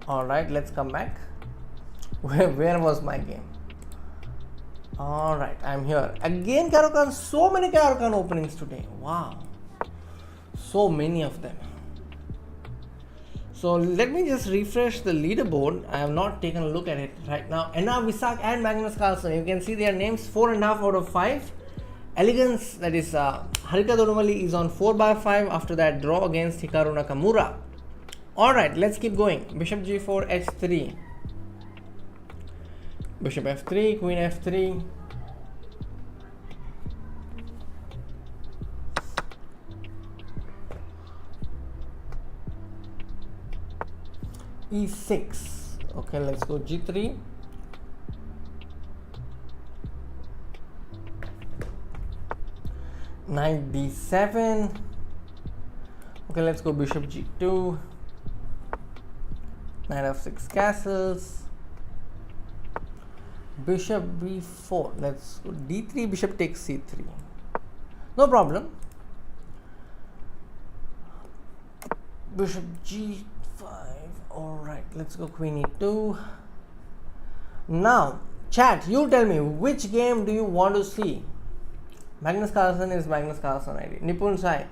Alright, let's come back. Where was my game? Alright, I'm here. Again, Karokan, so many Karokan openings today. Wow. So many of them. So let me just refresh the leaderboard. I have not taken a look at it right now. Anna Visak and Magnus Carlsen. You can see their names 4.5 out of 5. Elegance, that is Harika Dodumali, is on 4/5 after that draw against Hikaru Nakamura. Alright, let's keep going. Bishop g4, h3. Bishop f3, queen f3. e6. Okay, let's go g3. Knight d7. Okay, let's go bishop g2. Knight f6 castles. Bishop b4. Let's go d3. Bishop takes c3. No problem. Bishop g5. Alright, let's go queen e2. Now, chat, you tell me, which game do you want to see? Magnus Carlsen is Magnus Carlsen ID. Nipun Sai.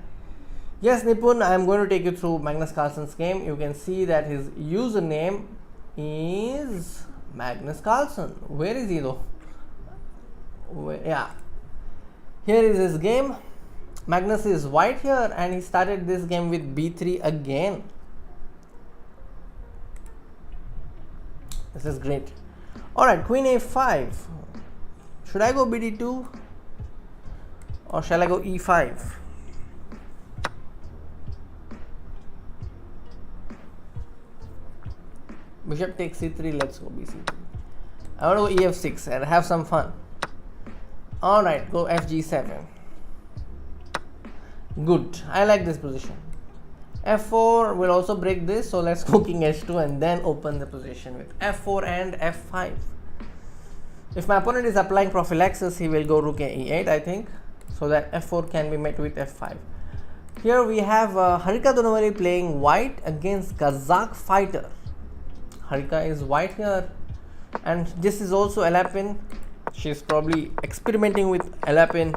Yes, Nipun, I am going to take you through Magnus Carlsen's game. You can see that his username is Magnus Carlsen. Where is he though? Yeah. Here is his game. Magnus is white here and he started this game with b3 again. This is great. Alright, queen a5. Should I go bd2 or shall I go e5? Bishop takes c3, let's go bc3. I want to go ef6 and have some fun. Alright, go fg7. Good, I like this position. f4 will also break this, so let's go king h2 and then open the position with f4 and f5. If my opponent is applying prophylaxis, he will go rook e8, I think, so that f4 can be met with f5. Here we have Harika Dodumali playing white against Kazakh fighter. Harika is white here, and this is also Alapin. She is probably experimenting with Alapin.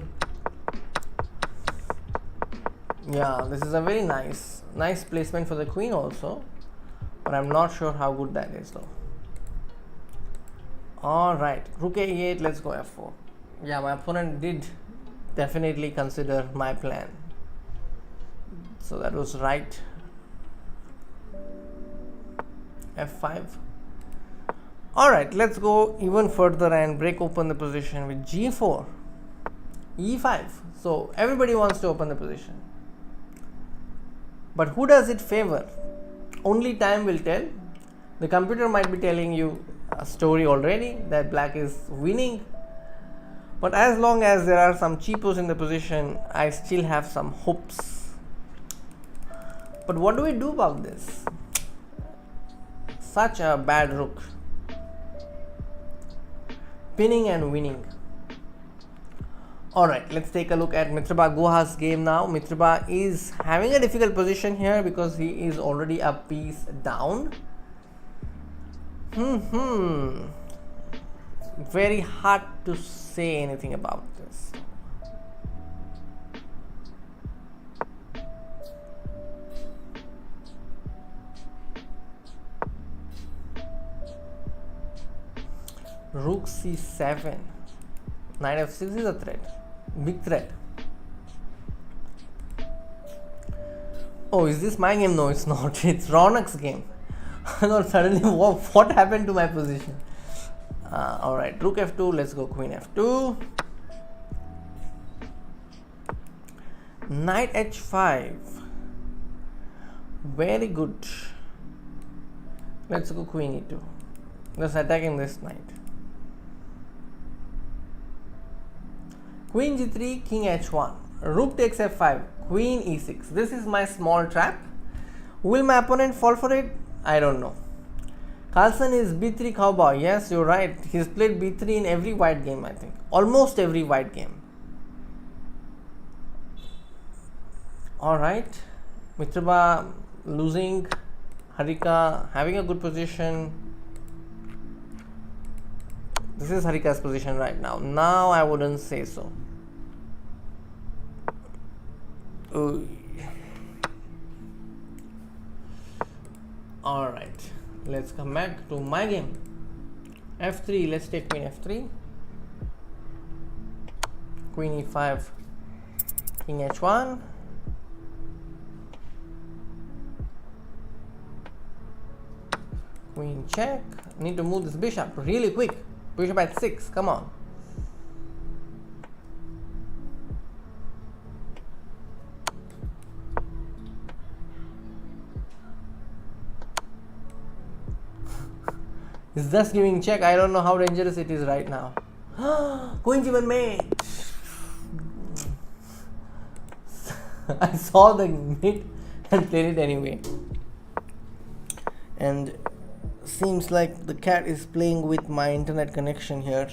Yeah, this is a very nice placement for the queen also, but I'm not sure how good that is though. Alright, rook e8, let's go f4. Yeah, my opponent did definitely consider my plan, so that was right. f5. Alright, let's go even further and break open the position with g4, e5. So everybody wants to open the position. But who does it favor? Only time will tell. The computer might be telling you a story already that black is winning. But as long as there are some cheapos in the position, I still have some hopes. But what do we do about this? Such a bad rook. Pinning and winning. Alright, let's take a look at Mitrabha Guha's game now. Mitrabha is having a difficult position here because he is already a piece down. Very hard to say anything about this. Rook c7. Knight f6 is a threat. Big threat. Oh, is this my game? No, it's not. It's Ronak's game. No, suddenly what happened to my position? Alright, rook f2. Let's go queen f2. Knight h5. Very good. Let's go queen e2. Just attacking this knight. Queen g3, king h1, rook takes f5, queen e6. This is my small trap. Will my opponent fall for it? I don't know. Carlsen is b3 cowboy. Yes, you're right. He's played b3 in every white game, I think. Almost every white game. Alright. Mitrabha losing. Harika having a good position. This is Harika's position right now. Now I wouldn't say so. Alright, let's come back to my game. f3, let's take queen f3. Queen e5, king h1. Queen check. Need to move this bishop really quick. Bishop at 6, come on. It's just giving check. I don't know how dangerous it is right now. Queen's even mate. I saw the mate and played it anyway. And seems like the cat is playing with my internet connection here.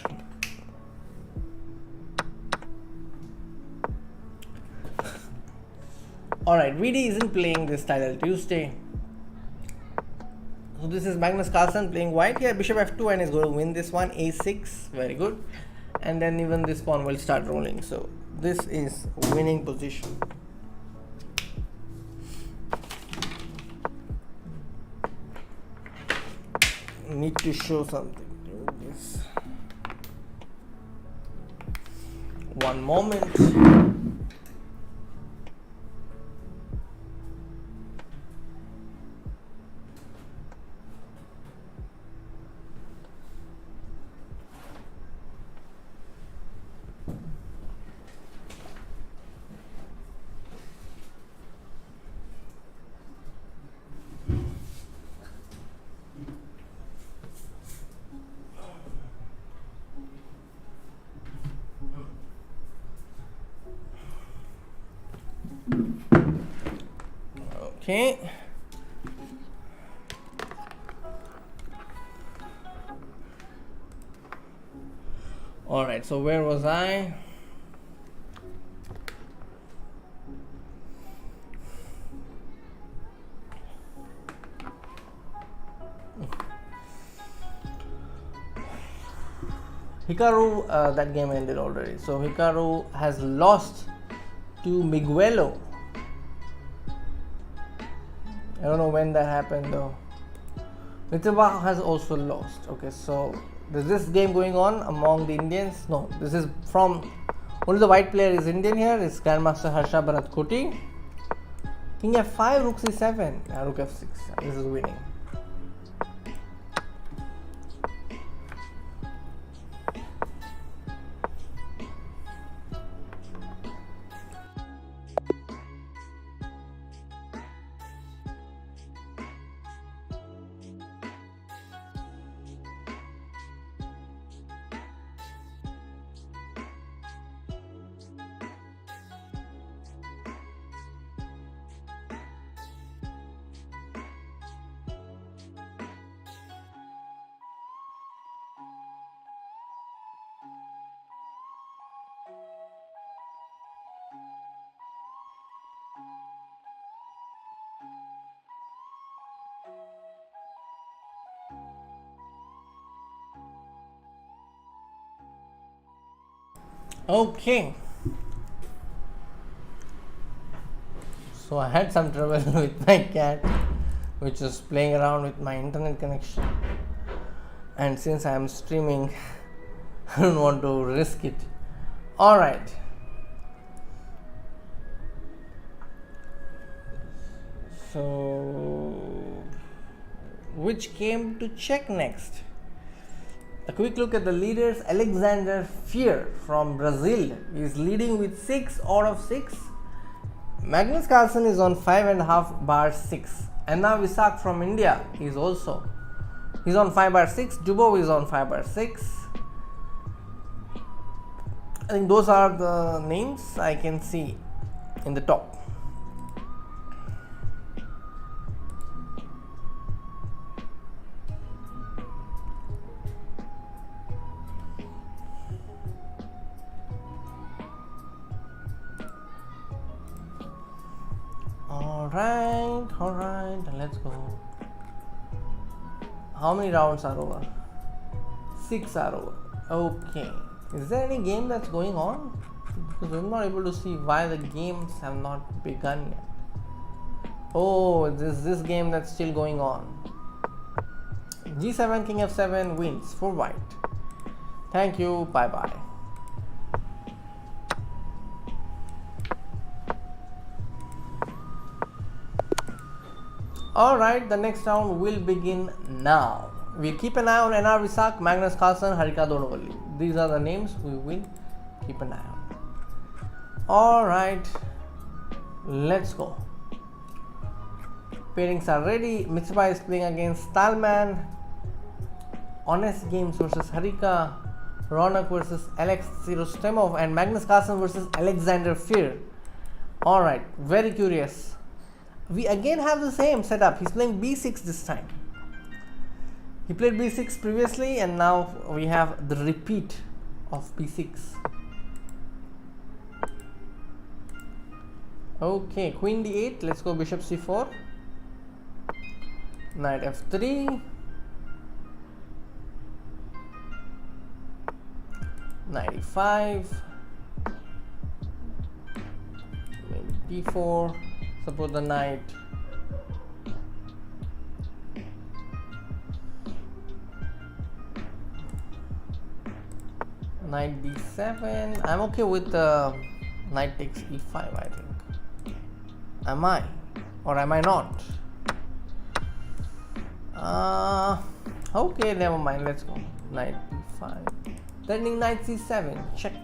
Alright, VD isn't playing this title Tuesday. So this is Magnus Carlsen playing white here, bishop f2, and is going to win this one, a6, very good. And then even this pawn will start rolling. So this is winning position. Need to show something. This. One moment. Okay. All right, so where was I? Hikaru, that game ended already. So Hikaru has lost to Miguelo. I don't know when that happened though. Mitrabha has also lost. Okay, so is this game going on among the Indians? No, this is from only the white player is Indian here. It's Grandmaster Harsha Bharat Koti. King f5, rook c7, rook f6. This is winning. Okay. So I had some trouble with my cat, which was playing around with my internet connection. And since I am streaming, I don't want to risk it. Alright. So, which game to check next? A quick look at the leaders. Alexander Fear from Brazil is leading with 6 out of 6. Magnus Carlsen is on 5.5 bar 6. Anna Visak from India is also. He's on 5 bar 6. Dubov is on 5 bar 6. I think those are the names I can see in the top. Alright, let's go. How many rounds are over? 6 are over. Okay. Is there any game that's going on? Because I'm not able to see why the games have not begun yet. Oh, this game that's still going on. G7, King F7 wins for white. Thank you, bye bye. Alright, the next round will begin now. We'll keep an eye on NR Visak, Magnus Carlsen, Harika Donovalli. These are the names we will keep an eye on. Alright, let's go. Pairings are ready. Mitzvah is playing against Talman. Honest Games versus Harika. Ronak versus Alex Sirostemov. And Magnus Carlsen versus Alexander Fear. Alright, very curious. We again have the same setup. He's playing b6 this time. He played b6 previously and now we have the repeat of b6. Okay, queen d8. Let's go bishop c4. Knight f3. Knight e5. Maybe d4. Support the knight. Knight d7. I'm okay with knight takes e5, I think. Am I? Or am I not? Okay, never mind. Let's go. Knight b5. Threatening knight c7. Check.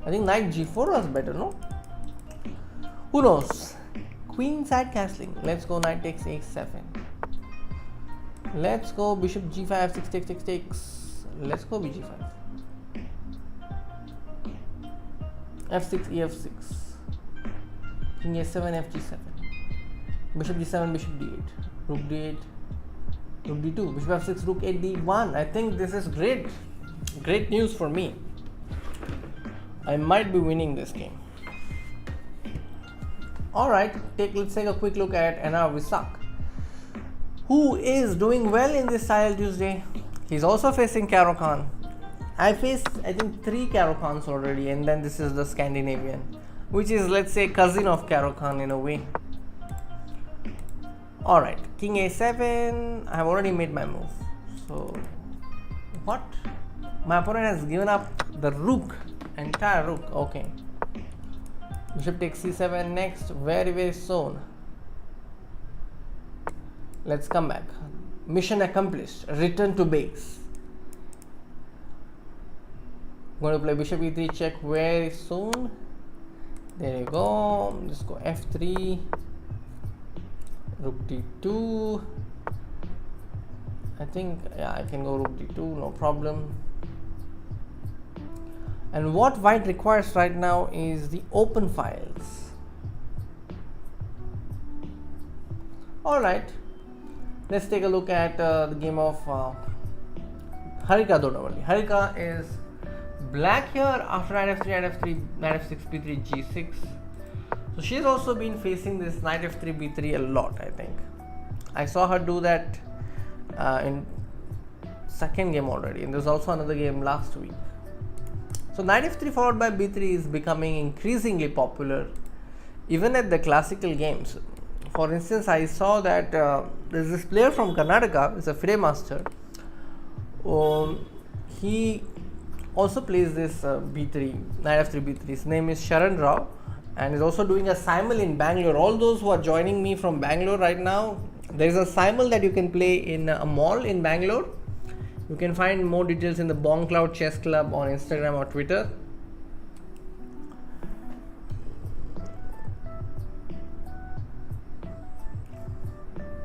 I think knight g4 was better, no? Who knows? Queen side castling. Let's go knight takes a7. Let's go bishop g5, 6 takes, 6 takes. Let's go bg5. f6, ef6. King a7, fg7. Bishop d7, bishop d8. Rook d8. Rook d2. Bishop f6, rook 8 d1. I think this is great. Great news for me. I might be winning this game. Alright, let's take a quick look at NR Visak, who is doing well in this Style Tuesday. He's also facing Caro Khan. I faced, I think, 3 Caro Khans already, and then this is the Scandinavian, which is, let's say, cousin of Caro Khan in a way. Alright, King a7. I have already made my move. So, what? My opponent has given up the rook, entire rook. Okay. Bishop takes c7 next, very soon. Let's come back. Mission accomplished. Return to base. I'm going to play bishop e3 check very soon. There you go. Just go f3. Rook d2. I think, yeah, I can go rook d2, no problem. And what white requires right now is the open files. Alright, let's take a look at the game of Harika Donavalli. Harika is black here after knight f3, knight f3, knight f6, b3, g6. So she's also been facing this knight f3, b3 a lot, I think. I saw her do that in second game already, and there's also another game last week. So knight f3 followed by b3 is becoming increasingly popular even at the classical games. For instance, I saw that there's this player from Karnataka, it's a FIDE master. He also plays this b3, knight f3 b3. His name is Sharan Rao, and is also doing a simul in Bangalore. All those who are joining me from Bangalore right now, there is a simul that you can play in a mall in Bangalore. You can find more details in the Bong Cloud Chess Club on Instagram or Twitter.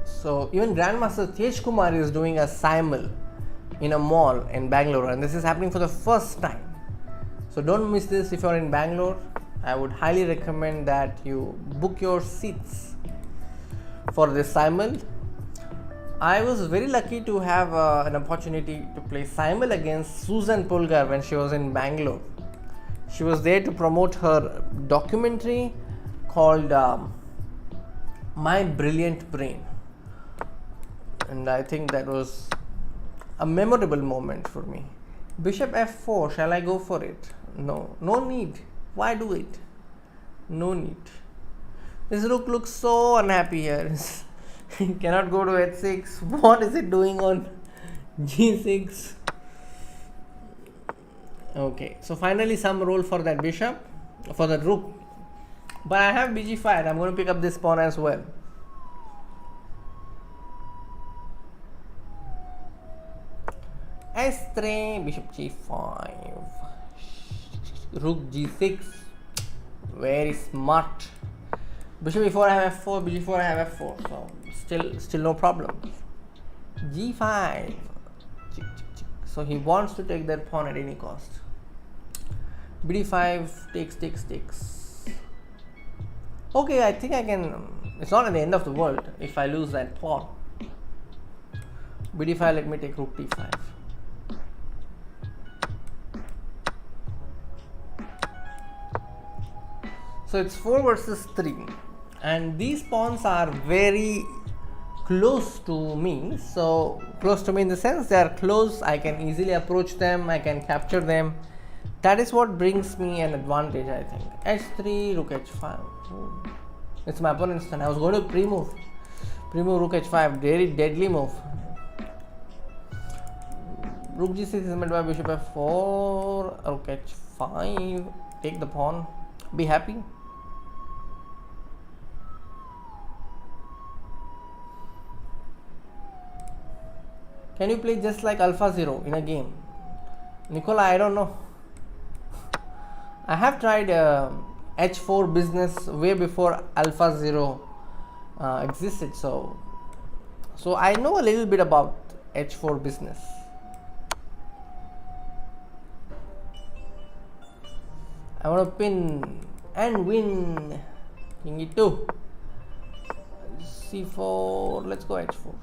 So even Grandmaster Tej Kumar is doing a simul in a mall in Bangalore, and this is happening for the first time. So don't miss this. If you are in Bangalore, I would highly recommend that you book your seats for this simul. I was very lucky to have an opportunity to play simul against Susan Polgar when she was in Bangalore. She was there to promote her documentary called My Brilliant Brain, and I think that was a memorable moment for me. Bishop f4, shall I go for it? No need. Why do it? No need. This rook looks so unhappy here. Cannot go to h6. What is it doing on g6? Okay, so finally some role for that bishop, for that rook. But I have bg5 and I'm going to pick up this pawn as well. s3, bishop g5, rook g6. Very smart. Bishop e4, I have f4, bg4, I have f4. So still no problem. g5. So he wants to take that pawn at any cost. bd5 takes. Okay, I think I can. It's not at the end of the world if I lose that pawn. bd5, let me take rook d5. So it's 4 versus 3, and these pawns are very close to me. So close to me in the sense they are close, I can easily approach them, I can capture them. That is what brings me an advantage, I think. h3, rook h5. It's my opponent's turn. I was going to pre-move rook h5, very deadly move. Rook g6 is met by bishop f4, rook h5, take the pawn, be happy. Can you play just like Alpha Zero in a game? Nicola, I don't know. I have tried H4 business way before Alpha Zero existed, so I know a little bit about H4 business. I want to pin and win. King e2, c4. Let's go h4.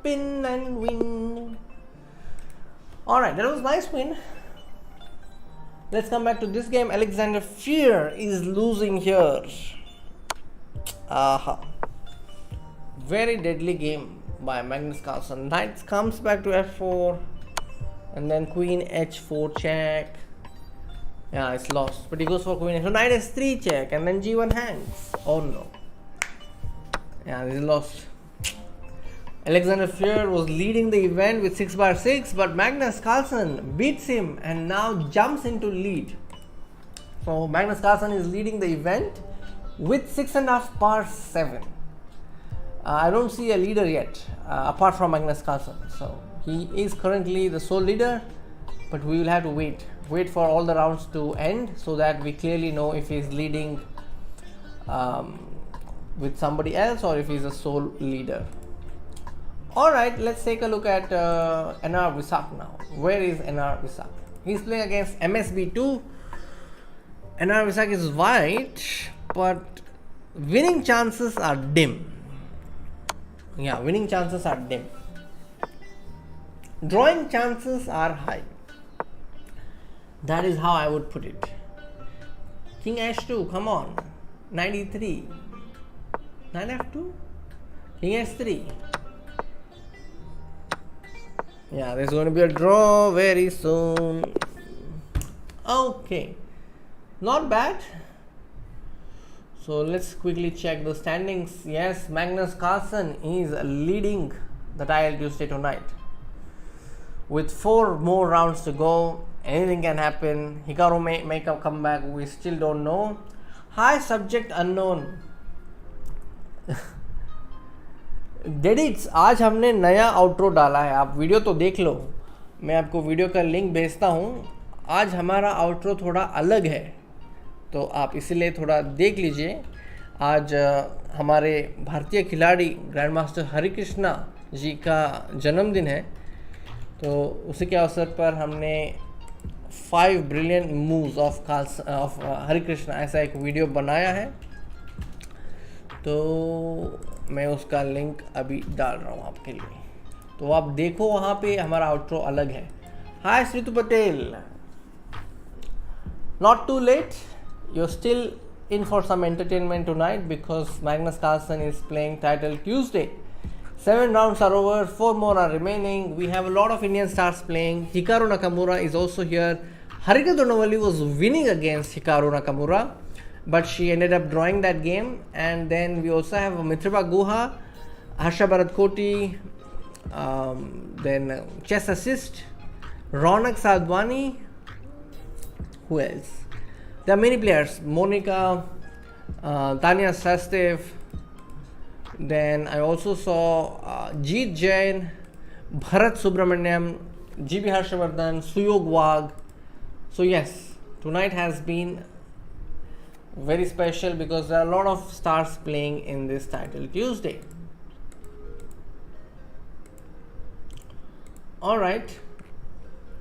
Pin and win. Alright, that was nice win. Let's come back to this game. Alexander Fear is losing here. Very deadly game by Magnus Carlsen. Knight comes back to f4 and then queen h4 check. Yeah, it's lost, but he goes for queen. So knight s3 check and then g1 hangs. Oh no. Yeah, this is lost. Alexander Fear was leading the event with 6/6, but Magnus Carlsen beats him and now jumps into lead. So Magnus Carlsen is leading the event with 6.5/7. I don't see a leader yet apart from Magnus Carlsen. So he is currently the sole leader, but we will have to wait for all the rounds to end so that we clearly know if he is leading with somebody else or if he is a sole leader. Alright, let's take a look at NR Visak now. Where is NR Visak? He's playing against MSB2. NR Visak is white, but winning chances are dim. Yeah, winning chances are dim. Drawing chances are high. That is how I would put it. King h2, come on. 93. Knight f2. King s3. Yeah, there's going to be a draw very soon. Okay, not bad. So let's quickly check the standings. Yes, Magnus Carlsen is leading the Tile Tuesday tonight. With 4 more rounds to go, anything can happen. Hikaru may make a comeback. We still don't know. Hi, subject unknown. डेडिट्स, आज हमने नया outro डाला है. आप video तो देख लो, मैं आपको वीडियो का लिंक भेजता हूँ. आज हमारा आउट्रो थोड़ा अलग है, तो आप इसीलिए थोड़ा देख लीजिए. आज हमारे भारतीय खिलाड़ी ग्रैंड मास्टर हरिकृष्णा जी का जन्मदिन है, तो उसी के अवसर पर हमने 5 ब्रिलियंट मूव्स ऑफ हरिकृष्णा ऐसा एक वीडियो बनाया है. तो मैं उसका लिंक अभी डाल रहा हूँ आपके लिए, तो आप देखो. वहाँ पे हमारा आउट्रो अलग है. हाय श्रीतु Patel, not too late. You're still in for some entertainment tonight because Magnus Carlsen is playing Title Tuesday. 7 rounds are over, 4 more are remaining. We have a lot of Indian stars playing. Hikaru Nakamura is also here. Harika Donavalli was winning against Hikaru Nakamura, but she ended up drawing that game. And then we also have Mitraba Guha, Harsha Bharat Koti, then chess assist, Ronak Sadhwani. Who else? There are many players. Monica, Tania Sastev. Then I also saw Jeet Jain, Bharat Subramanyam, GB Harshavardhan, Suyog Wag. So yes, tonight has been very special because there are a lot of stars playing in this Title Tuesday. Alright,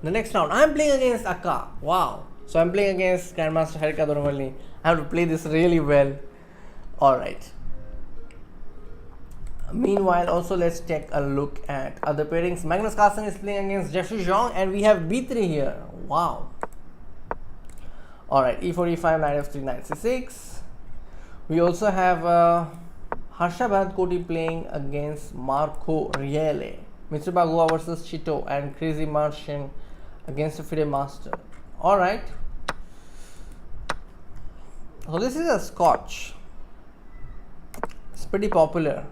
the next round. I am playing against Akka. Wow. So I am playing against Grandmaster Harika Donavalli. I have to play this really well. Alright. Meanwhile, also let's take a look at other pairings. Magnus Carlsen is playing against Jeffrey Zhang, and we have B3 here. Wow. Alright, E4, E5, Knight F3, Knight C6. We also have Harsha Bharat Koti playing against Marco Riele. Mitraba Guha versus Chito, and Crazy Martian against a FIDE Master. Alright. So this is a Scotch. It's pretty popular.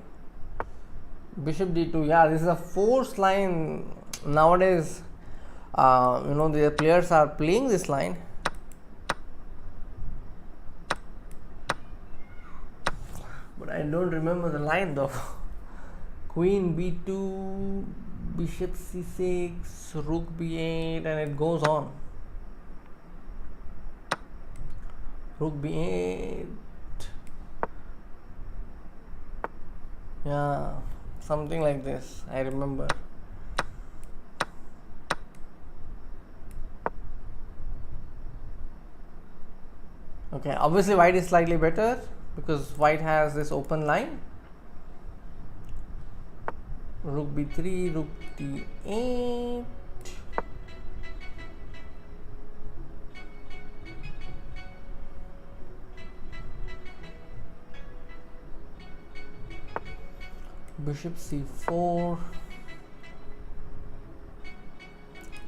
Bishop D2. Yeah, this is a forced line. Nowadays, the players are playing this line. But I don't remember the line though. Queen B2, Bishop C6, Rook B8, and it goes on. Rook B8. Yeah, something like this, I remember. Okay, obviously white is slightly better because white has this open line. Rook B3, Rook D8. Bishop C4.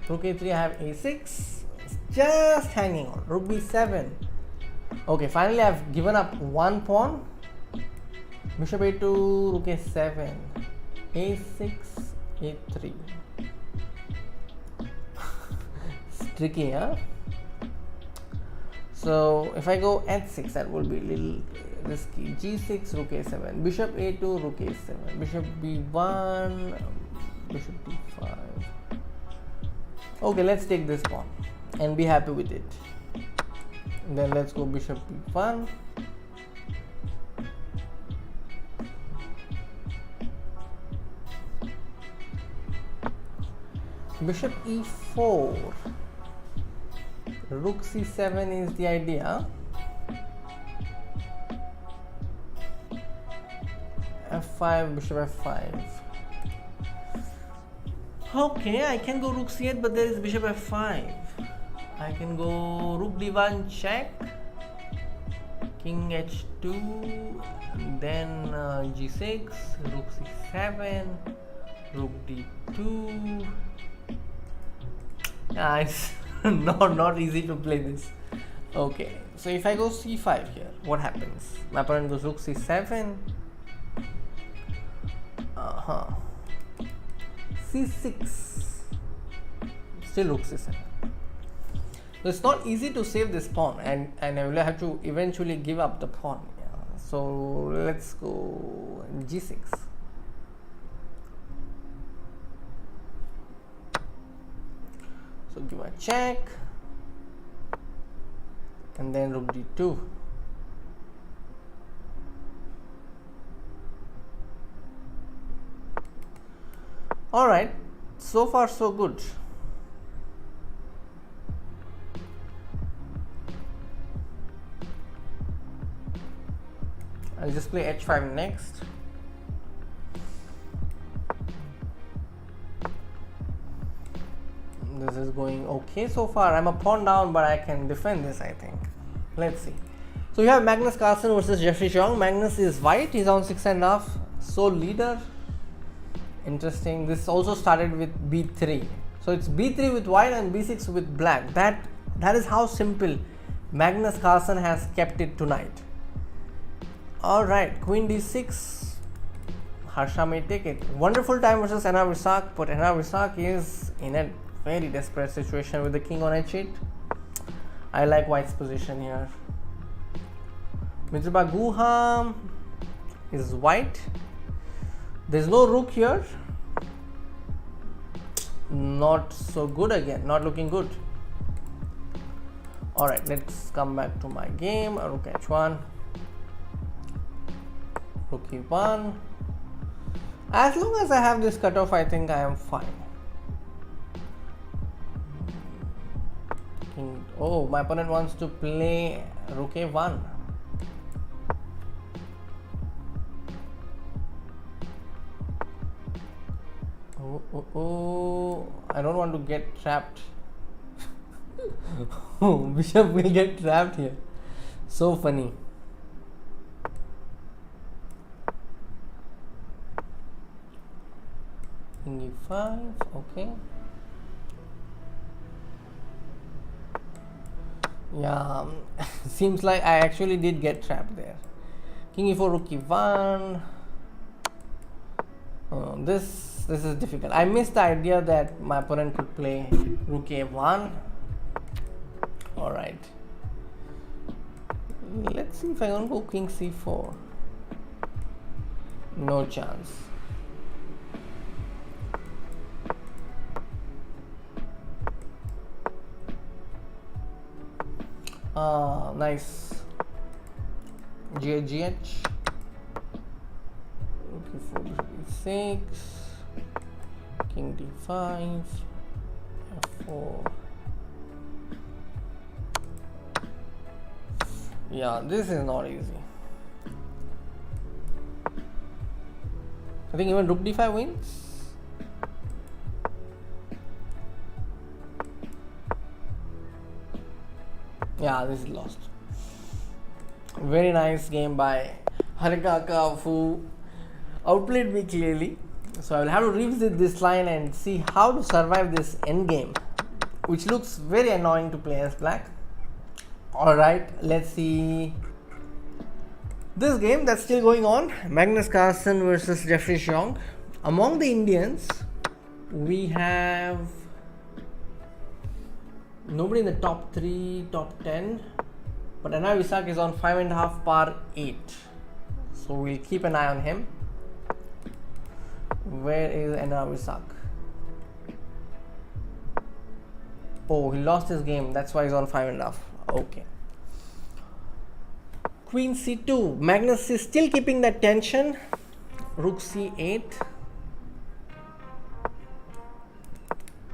Rook A3, I have A6. Just hanging on. Rook B7. Okay, finally I've given up one pawn. Bishop A2, Rook A7. A6, A3. It's tricky, huh? So if I go H6, that would be a little risky. G6, Rook A7. Bishop A2, Rook A7. Bishop B1, Bishop B5. Okay, let's take this pawn and be happy with it. And then let's go Bishop B1. Bishop E4. Rook C7 is the idea. F5, Bishop F5. Okay, I can go Rook C8, but there is Bishop F5. I can go Rook D1 check. king h2, then g6, rook c7, rook d2. Yeah, it's not easy to play this. Okay, so if I go c5 here, what happens? My opponent goes rook c7, c6, still rook c7. So it's not easy to save this pawn, and I will have to eventually give up the pawn. Yeah. So let's go g6. So give a check, and then rook d2. All right, so far so good. I'll just play h5 next. This is going okay so far. I'm a pawn down, but I can defend this, I think. Let's see. So you have Magnus Carlsen versus Jeffrey Cheong. Magnus is white. He's on 6.5. Sole leader. Interesting. This also started with b3. So it's b3 with white and b6 with black. That is how simple Magnus Carlsen has kept it tonight. Alright, queen d6. Harsha may take it. Wonderful time versus Anna Visak, but Anna Visak is in a very desperate situation with the king on h8. I like white's position here. Mitrba Guha is white. There's no rook here. Not so good again. Not looking good. Alright, let's come back to my game. Rook h1. Rook e1. As long as I have this cutoff, I think I am fine. Oh, my opponent wants to play rook a1. Oh, I don't want to get trapped. Oh, bishop will get trapped here. So funny. King e5, okay. Yeah, seems like I actually did get trapped there. King e4, rook e1. This is difficult. I missed the idea that my opponent could play rook a1. All right. Let's see if I don't go king c4. No chance. Nice. GH. Okay, 4 d6. King d5. f4. Yeah, this is not easy. I think even rook d5 wins. Yeah, this is lost. Very nice game by Harikaka, who outplayed me clearly. So I will have to revisit this line and see how to survive this endgame, which looks very annoying to play as black. Alright, let's see this game that's still going on. Magnus Carlsen versus Jeffrey Cheong. Among the Indians, we have nobody in the top 3, top 10, but Anna Visak is on 5.5 par 8. So we'll keep an eye on him. Where is Anna Visak? Oh, he lost his game. That's why he's on 5.5. Okay. Queen c2. Magnus is still keeping that tension. Rook c8.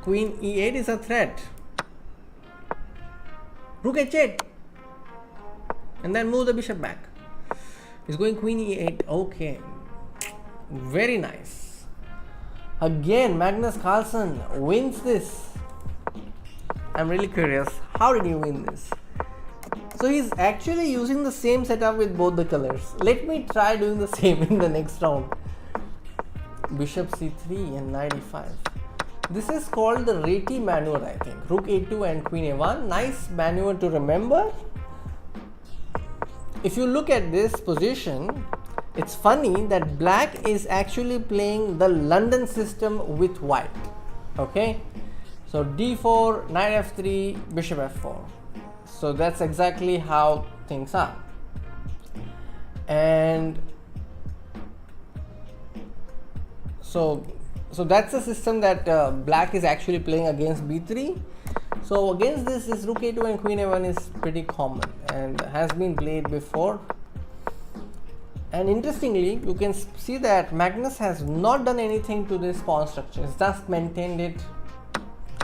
Queen e8 is a threat. Rook h8. And then move the bishop back. He's going queen e8. Okay. Very nice. Again, Magnus Carlsen wins this. I'm really curious. How did he win this? So he's actually using the same setup with both the colors. Let me try doing the same in the next round. Bishop c3 and knight e5. This is called the Reti maneuver, I think. Rook a2 and queen a1. Nice maneuver to remember. If you look at this position, it's funny that black is actually playing the London system with white. Okay, so d4, knight f3, bishop f4. So that's exactly how things are. And so that's the system that black is actually playing against b3. So against this rook a2 and queen a1 is pretty common and has been played before. And interestingly, you can see that Magnus has not done anything to this pawn structure. He's just maintained it,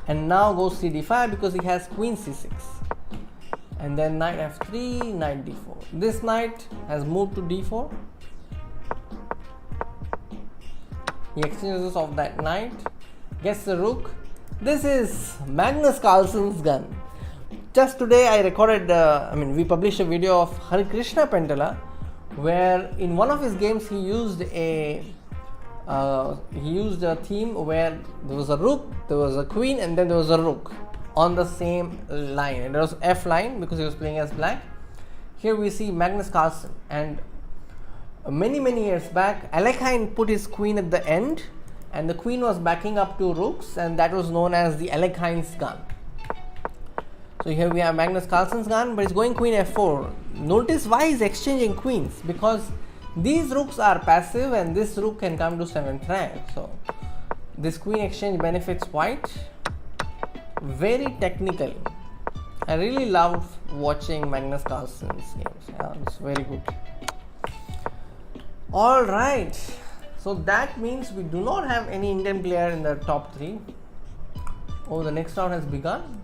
and now goes cd5 because he has queen c6, and then knight f3, knight d4. This knight has moved to d4. He exchanges off that knight, gets the rook. This is Magnus Carlsen's gun. Just today I recorded, we published a video of Hare Krishna Pentala, where in one of his games he used a theme where there was a rook, there was a queen, and then there was a rook on the same line, and there was F line because he was playing as black. Here we see Magnus Carlsen, and many years back Alekhine put his queen at the end, and the queen was backing up two rooks, and that was known as the Alekhine's gun. So here we have Magnus Carlsen's gun, but he's going queen f4. Notice why he's exchanging queens, because these rooks are passive and this rook can come to 7th rank. So this queen exchange benefits white very technically. I really love watching Magnus Carlsen's games. Yeah, it's very good. Alright, so that means we do not have any Indian player in the top 3. Oh, the next round has begun.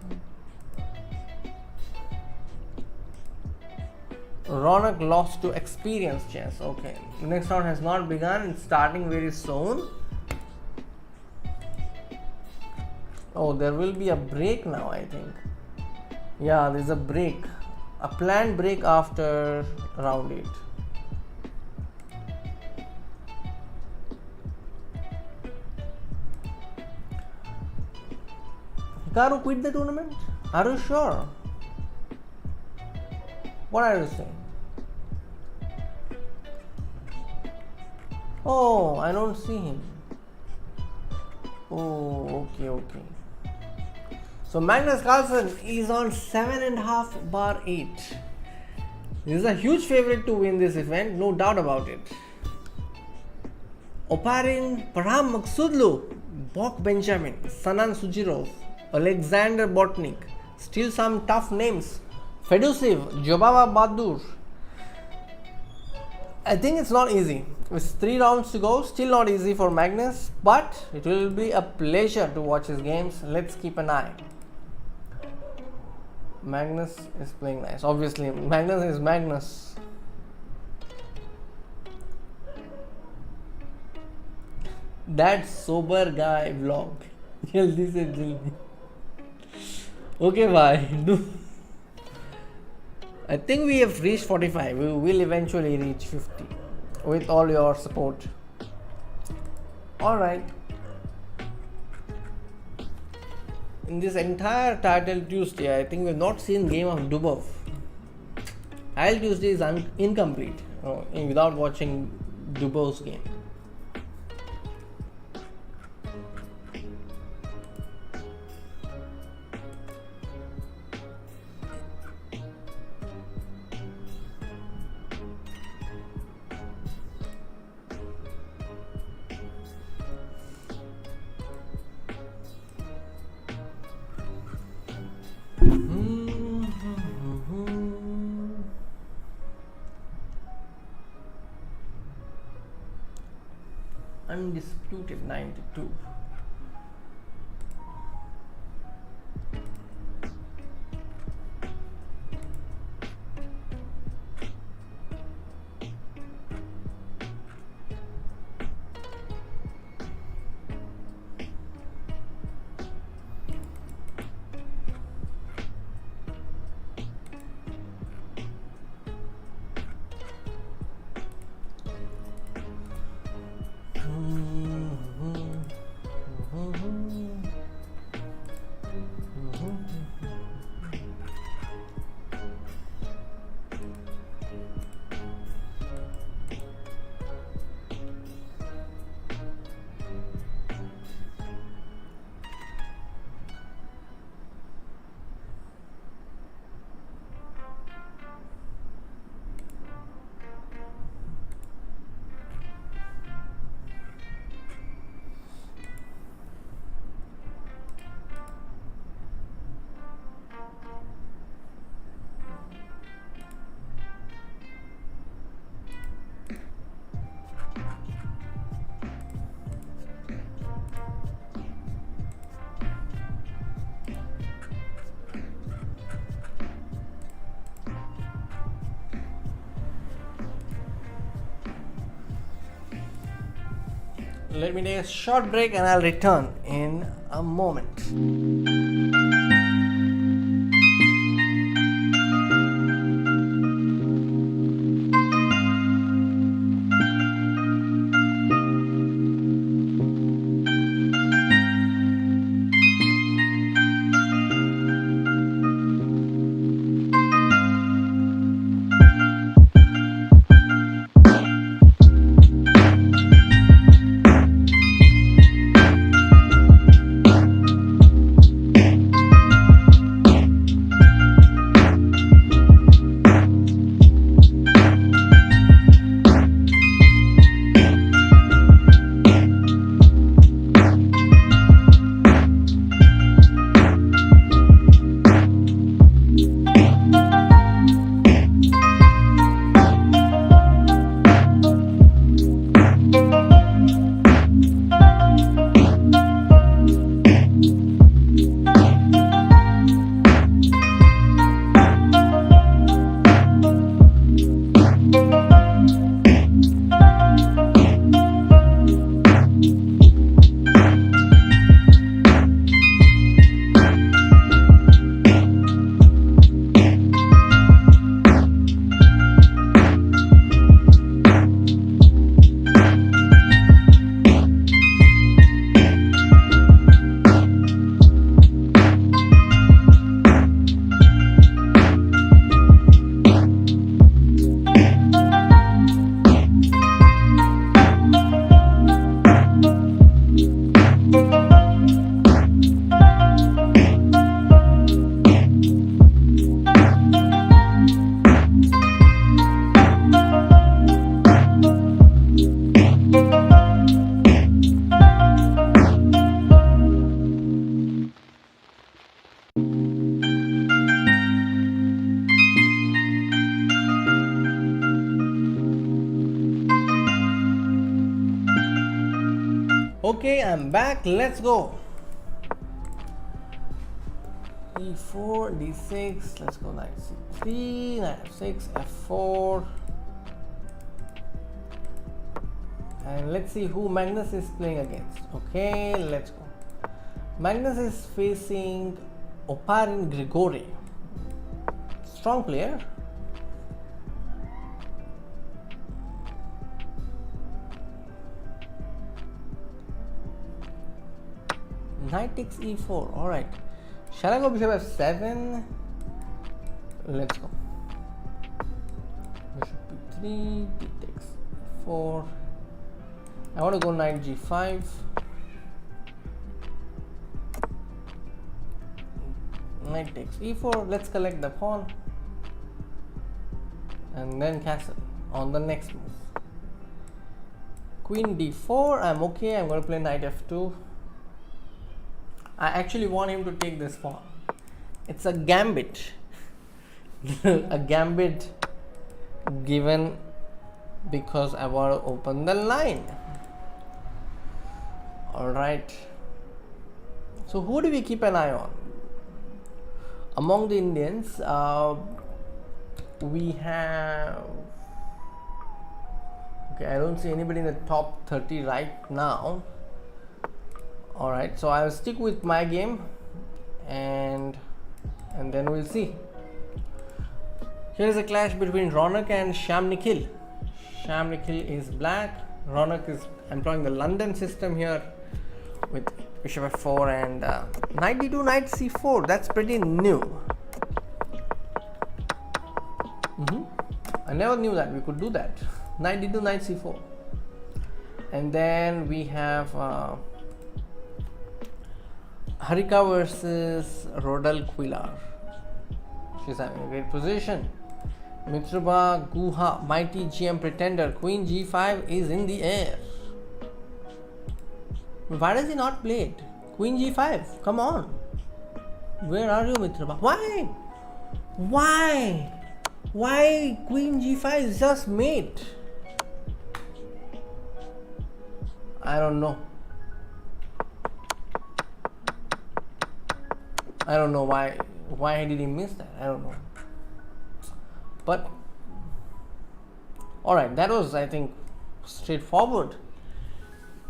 Ronak lost to experience chess. Okay, the next round has not begun. It's starting very soon. Oh, there will be a break now, I think. Yeah, there's a break. A planned break after round 8. Hikaru quit the tournament? Are you sure? What are you saying? Oh, I don't see him. Oh, okay. So Magnus Carlsen is on 7.5 bar 8. This is a huge favorite to win this event, no doubt about it. Oparin, Parham Maksudlu, Bok Benjamin, Sanan Sujirov, Alexander Botnik. Still some tough names. Fedusiv, Jobava Badur. I think it's not easy. With 3 rounds to go, still not easy for Magnus, but it will be a pleasure to watch his games. Let's keep an eye. Magnus is playing nice. Obviously, Magnus is Magnus. That sober guy vlog. Jaldi se jaldi. Okay, bye. I think we have reached 45. We will eventually reach 50 with all your support. Alright. In this entire Title Tuesday, I think we have not seen game of Dubov. Title Tuesday is incomplete without watching Dubov's game. Undisputed 92. let me take a short break and I'll return in a moment. Okay, I'm back. Let's go. E4, D6. Let's go knight C3, knight F6, F4. And let's see who Magnus is playing against. Okay, let's go. Magnus is facing Oparin Grigori. Strong player. Knight takes E4. Alright. Shall I go bishop F7? Let's go. Bishop B3, D takes E4. I want to go knight G5. Knight takes E4. Let's collect the pawn. And then castle on the next move. Queen D4. I'm okay. I'm going to play knight F2. I actually want him to take this pawn. It's a gambit. A gambit given because I want to open the line. Alright. So who do we keep an eye on? Among the Indians, we have... Okay, I don't see anybody in the top 30 right now. Alright, so I'll stick with my game and then we'll see. Here is a clash between Ronak and Sham Nikhil. Sham Nikhil is black. Ronak is employing the London system here with bishop f4 and knight d2, knight c4. That's pretty new. I never knew that we could do that. Knight d2, knight c4. And then we have Harika versus Rodal Quilar. She's having a great position. Mitruba Guha, mighty GM pretender. Queen g5 is in the air. Why does he not play it? Queen g5, come on. Where are you, Mitruba? Why? Why? Why Queen g5 is just mate? I don't know. I don't know why did he miss that? I don't know. But alright, that was, I think, straightforward.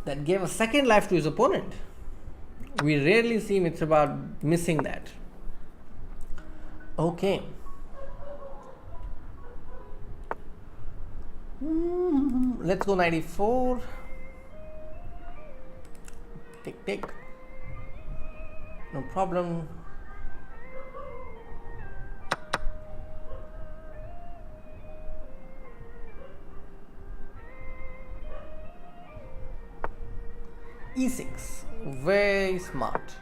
That gave a second life to his opponent. We rarely see Mitsuba missing that. Okay. Let's go 94. Take. No problem. E6. Very smart.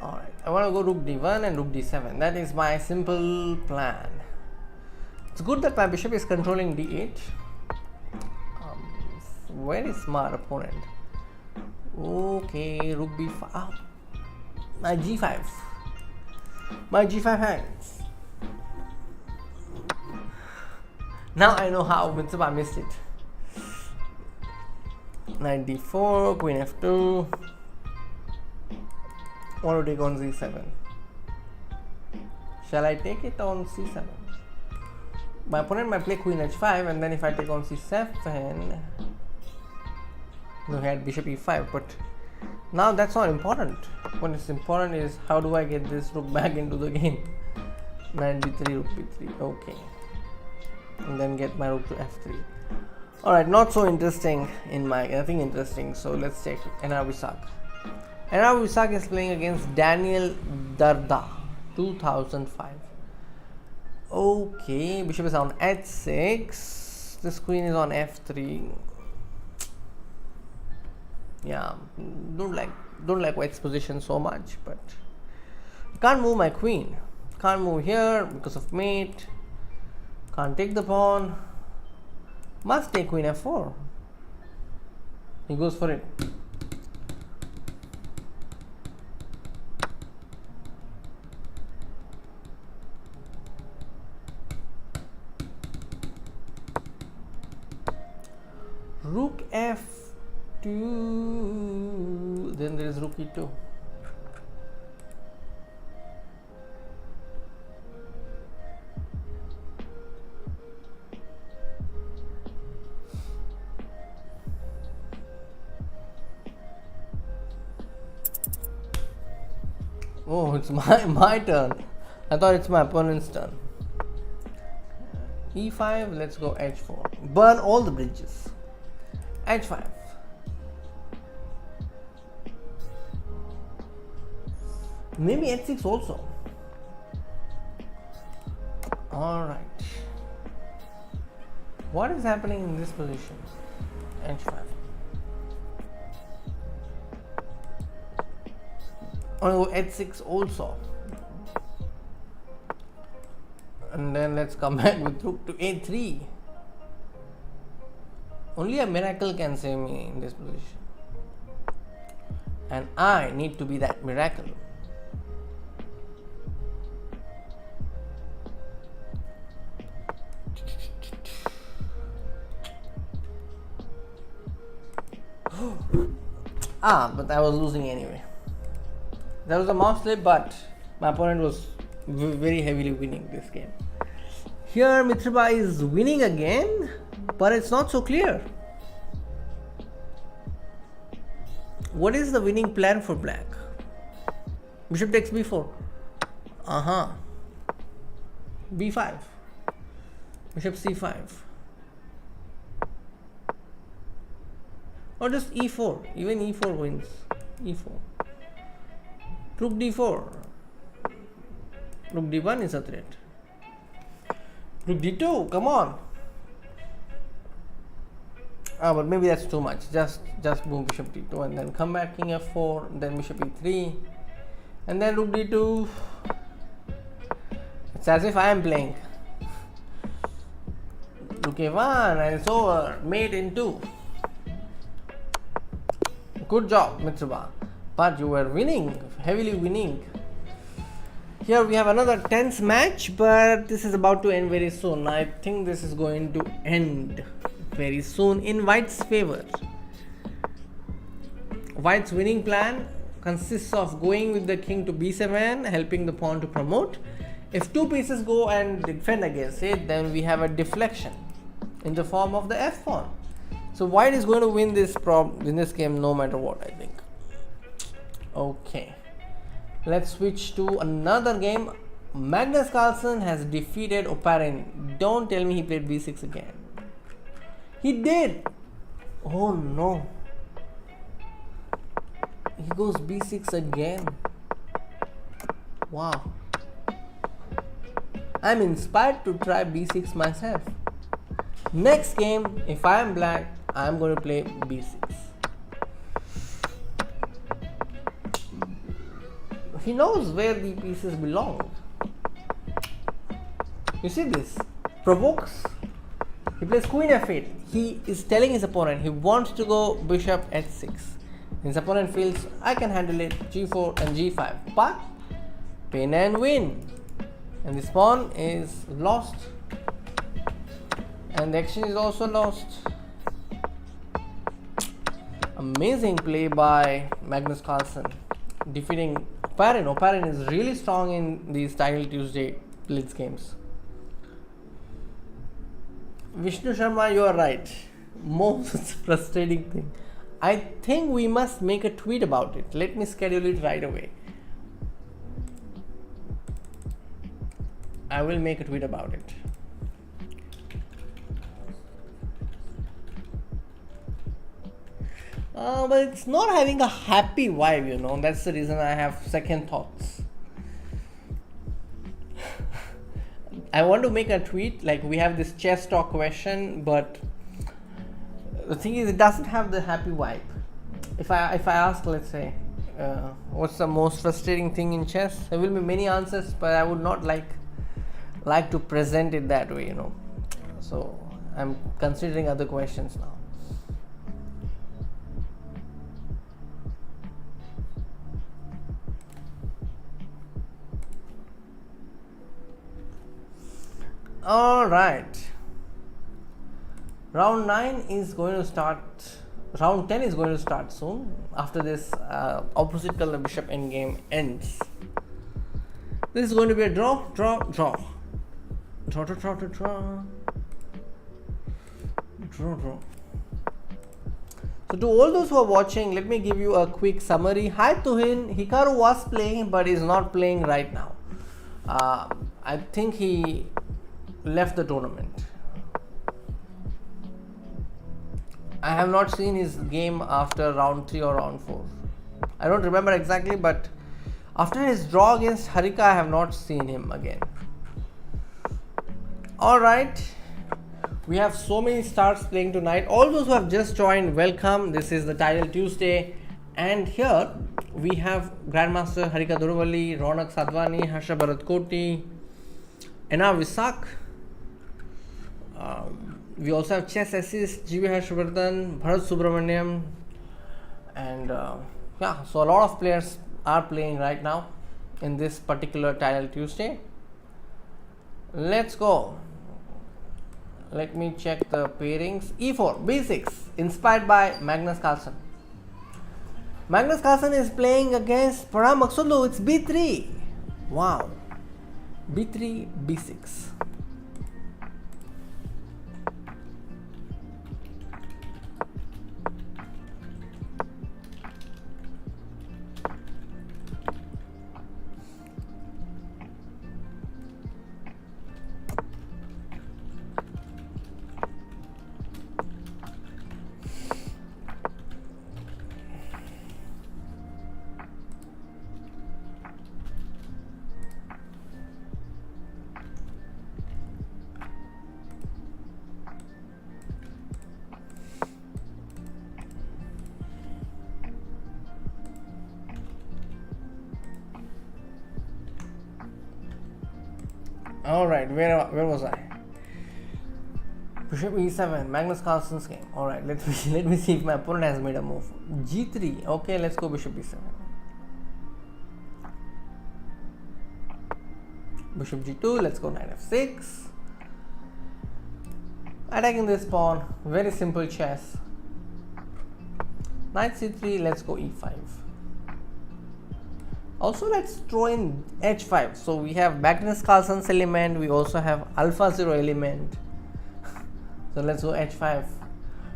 Alright. I want to go rook d1 and rook d7. That is my simple plan. It's good that my bishop is controlling d8. Very smart opponent. Okay, rook b5. Oh, my g5. My g5 hangs. Now I know how Mitsuba missed it. Knight d4, queen f2. Want to take on c7. Shall I take it on c7? My opponent might play queen h5, and then if I take on c7, no, he had bishop e5, but now that's not important. What is important is how do I get this rook back into the game. Knight d3, rook b3, okay, and then get my rook to f3. Alright, not so interesting in my, nothing interesting, so let's take NR Visak. NR Visak is playing against Daniel Darda, 2005. Okay, bishop is on h6, this queen is on f3. Yeah, don't like white's position so much, but can't move my queen. Can't move here because of mate. Can't take the pawn. Must take queen f4. He goes for it. Rook f2. Then there is rook e2. Oh, it's my turn. I thought it's my opponent's turn. e5, let's go h4. Burn all the bridges. h5. Maybe h6 also. Alright. What is happening in this position? h5. Oh, h6 also. And then let's come back with rook to a3. Only a miracle can save me in this position. And I need to be that miracle. But I was losing anyway. There was a mouse slip, but my opponent was very heavily winning this game. Here Mitsuba is winning again, but it's not so clear. What is the winning plan for black? Bishop takes b4. b5. Bishop c5. Or just e4. Even e4 wins. e4. Rook d4. Rook d1 is a threat. Rook d2, come on. But maybe that's too much. Just move bishop d2 and then come back king f4, then bishop e3, and then rook d2. It's as if I am playing. Rook a1 and it's over. Mate in 2. Good job, Mitsuba. But you were winning, heavily winning. Here we have another tense match, but this is about to end very soon. I think this is going to end very soon in white's favor. White's winning plan consists of going with the king to b7, helping the pawn to promote. If two pieces go and defend against it, then we have a deflection in the form of the f pawn. So white is going to win this game no matter what, I think. Okay, let's switch to another game. Magnus Carlsen has defeated Oparin. Don't tell me he played b6 again. He did. Oh no, he goes b6 again. Wow, I'm inspired to try b6 myself. Next game, if I am black, I am going to play b6. He knows where the pieces belong. You see this? Provokes. He plays queen f8. He is telling his opponent he wants to go bishop h6. His opponent feels I can handle it, g4 and g5. But pin and win. And this pawn is lost. And the exchange is also lost. Amazing play by Magnus Carlsen, defeating Oparin. Oparin is really strong in these Title Tuesday Blitz games. Vishnu Sharma, you are right. Most frustrating thing. I think we must make a tweet about it. Let me schedule it right away. I will make a tweet about it. But it's not having a happy vibe, you know. That's the reason I have second thoughts. I want to make a tweet like we have this chess talk question, but the thing is, it doesn't have the happy vibe. If I ask, let's say, what's the most frustrating thing in chess, there will be many answers, but I would not like to present it that way, you know. So I'm considering other questions now. All right, round 9 is going to start. Round 10 is going to start soon after this opposite color bishop endgame ends. This is going to be a draw. So to all those who are watching, let me give you a quick summary. Hi Tuhin, Hikaru was playing but is not playing right now. I think he left the tournament. I have not seen his game after round 3 or round 4. I don't remember exactly, but after his draw against Harika, I have not seen him again. Alright, we have so many stars playing tonight. All those who have just joined, welcome. This is the Title Tuesday, and here we have Grandmaster Harika Duruvalli, Ronak Sadhwani, Harsha Bharatkoti, Ena Visak. We also have Chess Assist, GB Harshvardhan, Bharat Subramaniam, and yeah, so a lot of players are playing right now in this particular Title Tuesday. Let's go. Let me check the pairings. E4, B6, inspired by Magnus Carlsen. Magnus Carlsen is playing against Parham Maksudlu. It's B3. Wow. B3, B6. Alright, where was I? Bishop e7, Magnus Carlsen's game. Alright, let me see if my opponent has made a move. G3, okay, let's go bishop e7. Bishop g2, let's go knight f6. Attacking this pawn, very simple chess. Knight c3, let's go e5. Also, let's throw in h5. So we have Magnus Carlsen's element, we also have alpha 0 element. So let's go h5.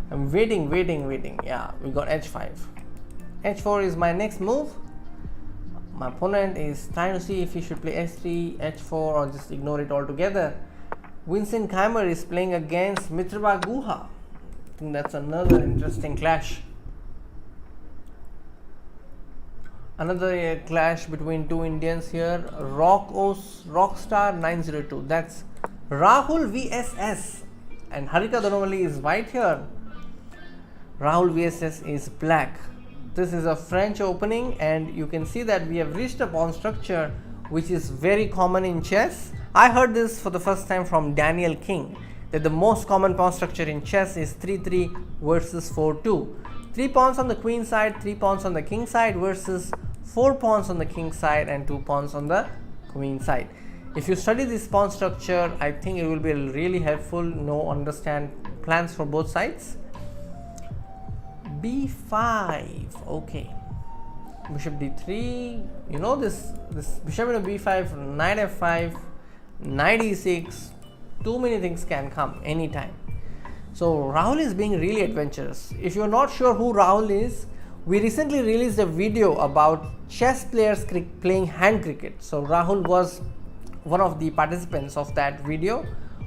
I'm waiting. Yeah, we got h5. h4 is my next move. My opponent is trying to see if he should play h3, h4 or just ignore it altogether. Vincent Keimer is playing against Mitrava Guha. I think that's another interesting clash. Another clash between two Indians here. Rockstar 902. That's Rahul VSS. And Harika Donovali is white here. Rahul VSS is black. This is a French opening, and you can see that we have reached a pawn structure which is very common in chess. I heard this for the first time from Daniel King, that the most common pawn structure in chess is 3-3 versus 4-2. 3 pawns on the queen side, 3 pawns on the king side versus 4 pawns on the king side and 2 pawns on the queen side. If you study this pawn structure, I think it will be really helpful. Understand plans for both sides. b5. Okay, bishop d3. You know this bishop into b5, knight f5, knight e6. Too many things can come anytime. So Rahul is being really adventurous. If you're not sure who Rahul is, we recently released a video about chess players playing hand cricket. So Rahul was one of the participants of that video.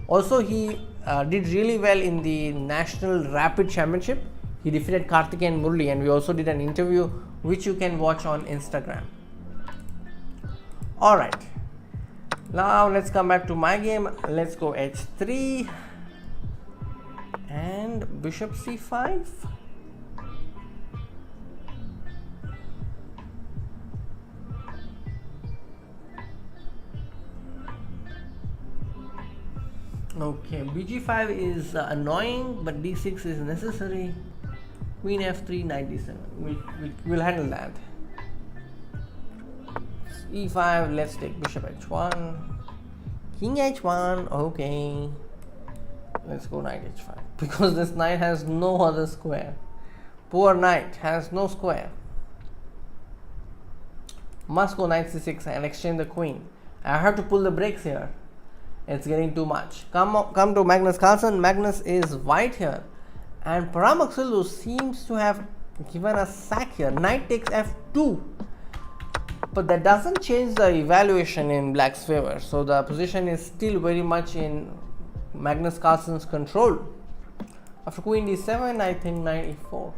Also, he did really well in the National Rapid Championship. He defeated Karthikeyan Murli, and we also did an interview which you can watch on Instagram. Alright, now let's come back to my game. Let's go h3 and bishop c5. Okay, bg5 is annoying, but d6 is necessary. Queen f3, knight d7. We'll handle that. e5, let's take bishop h1. King h1, okay. Let's go knight h5. Because this knight has no other square. Poor knight has no square. Must go knight c6 and exchange the queen. I have to pull the brakes here. It's getting too much. Come to Magnus Carlsen. Magnus is white here, and Paramaxulu seems to have given a sack here. Knight takes f2, but that doesn't change the evaluation in black's favor. So the position is still very much in Magnus Carlsen's control. After queen d7, I think knight e4.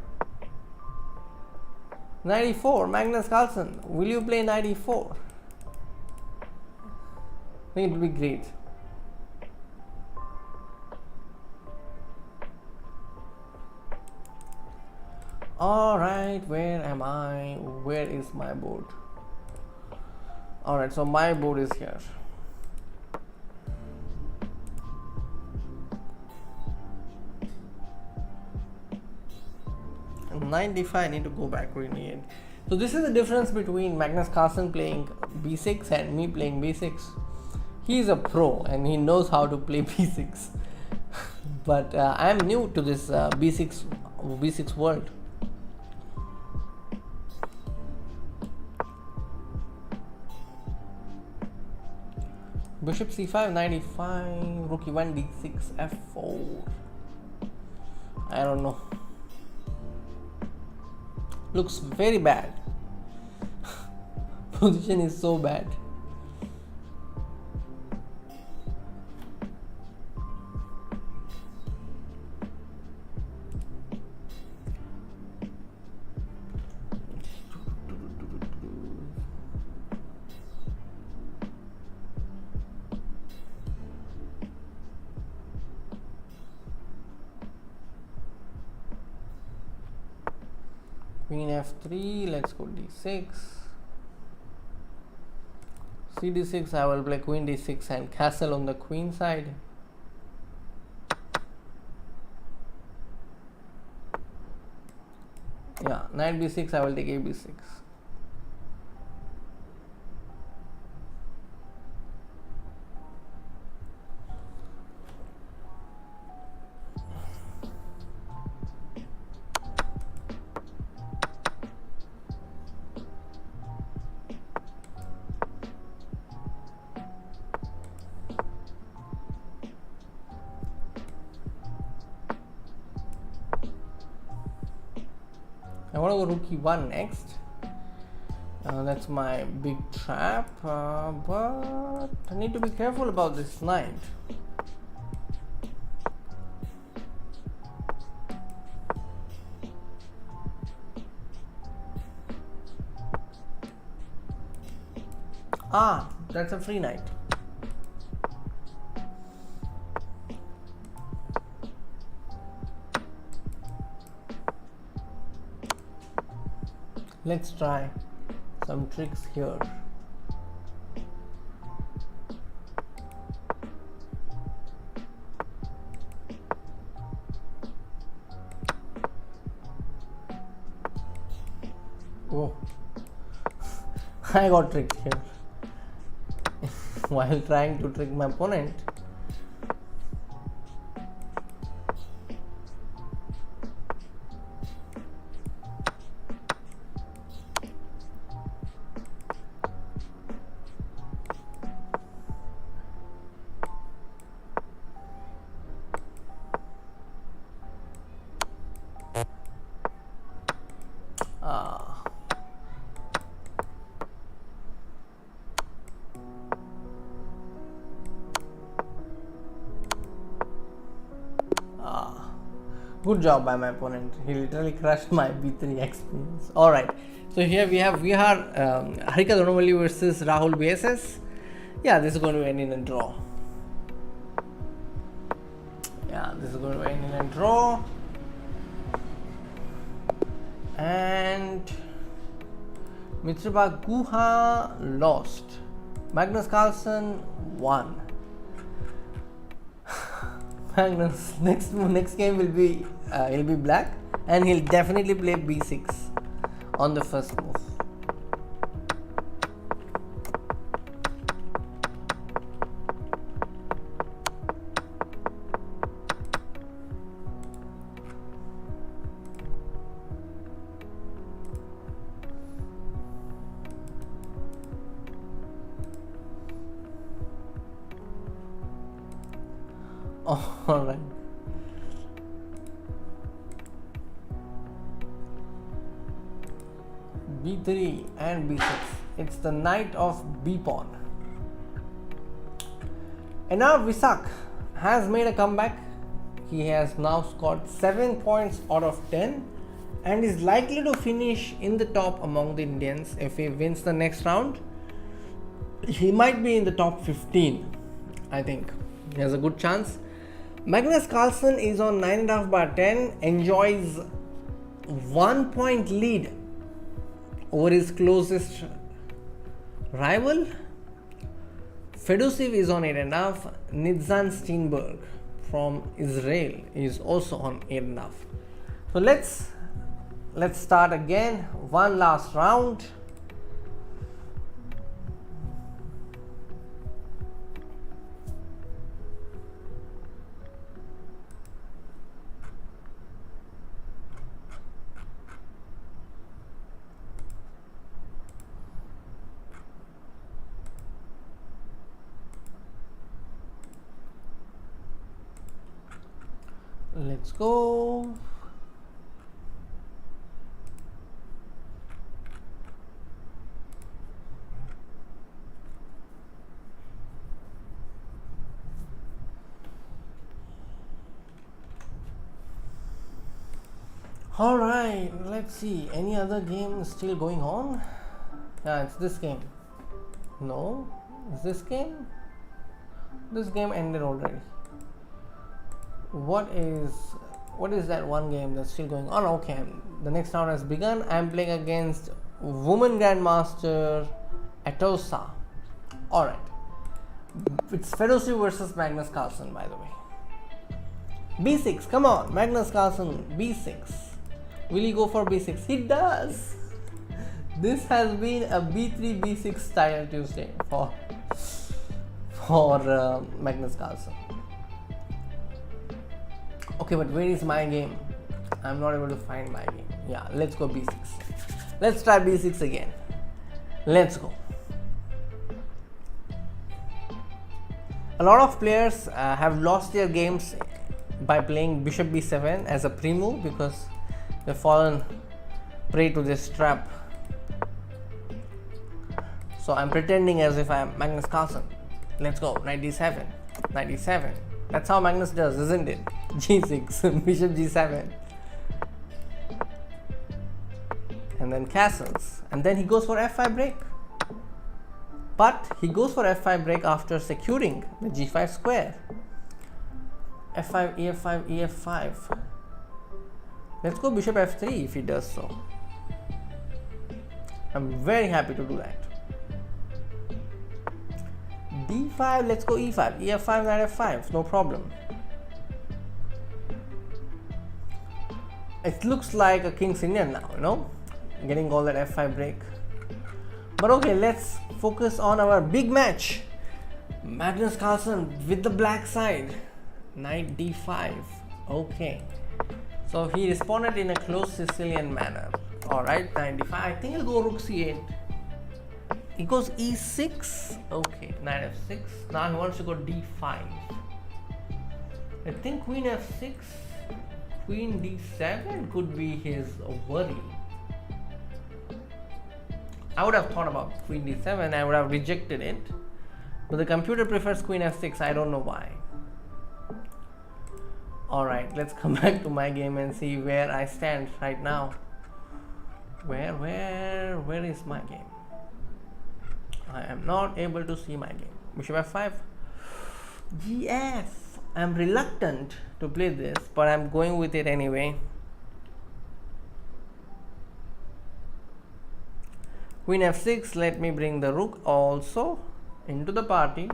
Knight e4, Magnus Carlsen, will you play knight e4? I think it will be great. Alright, where am I? Where is my board? Alright, so my board is here. And 95, I need to go back really. So this is the difference between Magnus Carlsen playing b6 and me playing b6. He is a pro and he knows how to play b6. But I am new to this b6 world. Bishop c5, knight e5, rook e1, d6, f4. I don't know. Looks very bad. Position is so bad. Queen f3, let's go d6. cd6, I will play queen d6 and castle on the queen side. Yeah, knight b6, I will take a b6. I want to go rook e1 next. That's my big trap, but I need to be careful about this knight. Ah, that's a free knight. Let's try some tricks here. Oh, I got tricked here while trying to trick my opponent. Good job by my opponent. He literally crushed my b3 experience. All right. So here we have Harika Donovalli versus Rahul BSS. Yeah, this is going to end in a draw. Yeah, this is going to end in a draw. And Mitraba Guha lost. Magnus Carlsen won. Magnus next game will be he'll be black, and he'll definitely play b6 on the first move. Oh, all right. b3 and b6. It's the knight of b pawn. And now Visak has made a comeback. He has now scored 7 points out of 10 and is likely to finish in the top among the Indians. If he wins the next round, he might be in the top 15. I think he has a good chance. Magnus Carlsen is on 9.5 by 10, enjoys 1 point lead over his closest rival. Fedusiv is on 8.5. Nitzan Steinberg from Israel is also on 8.5. So let's start again. One last round. Let's go. All right, let's see. Any other game still going on? Yeah, it's this game. No, is this game? This game ended already. What is that one game that's still going on? Okay, the next round has begun. I'm playing against Woman Grandmaster Atosa. Alright, it's Fedosi versus Magnus Carlsen, by the way. b6, come on, Magnus Carlsen, b6. Will he go for b6? He does. This has been a b3 b6 style Tuesday for Magnus Carlsen. Okay, but where is my game? I'm not able to find my game. Yeah, let's go b6. Let's try b6 again. Let's go. A lot of players have lost their games by playing bishop b7 as a pre-move because they've fallen prey to this trap. So I'm pretending as if I'm Magnus Carlsen. Let's go. Knight d7. Knight d7. That's how Magnus does, isn't it? g6. Bishop g7. And then castles. And then he goes for f5 break. But he goes for f5 break after securing the g5 square. f5, ef5, ef5. Let's go bishop f3 if he does so. I'm very happy to do that. d5, let's go e5, ef5, knight f5, no problem. It looks like a King's Indian now, you know, getting all that f5 break. But okay, let's focus on our big match. Magnus Carlsen with the black side. Knight d5. Okay. So he responded in a close Sicilian manner. Alright, knight d5. I think he'll go rook c8. He goes e6. Okay, knight f6. Now he wants to go d5. I think queen f6, queen d7 could be his worry. I would have thought about queen d7. I would have rejected it. But the computer prefers queen f6. I don't know why. Alright, let's come back to my game and see where I stand right now. Where is my game? I am not able to see my game. Bishop f5. gf. I'm reluctant to play this, but I'm going with it anyway. Queen f6. Let me bring the rook also into the party.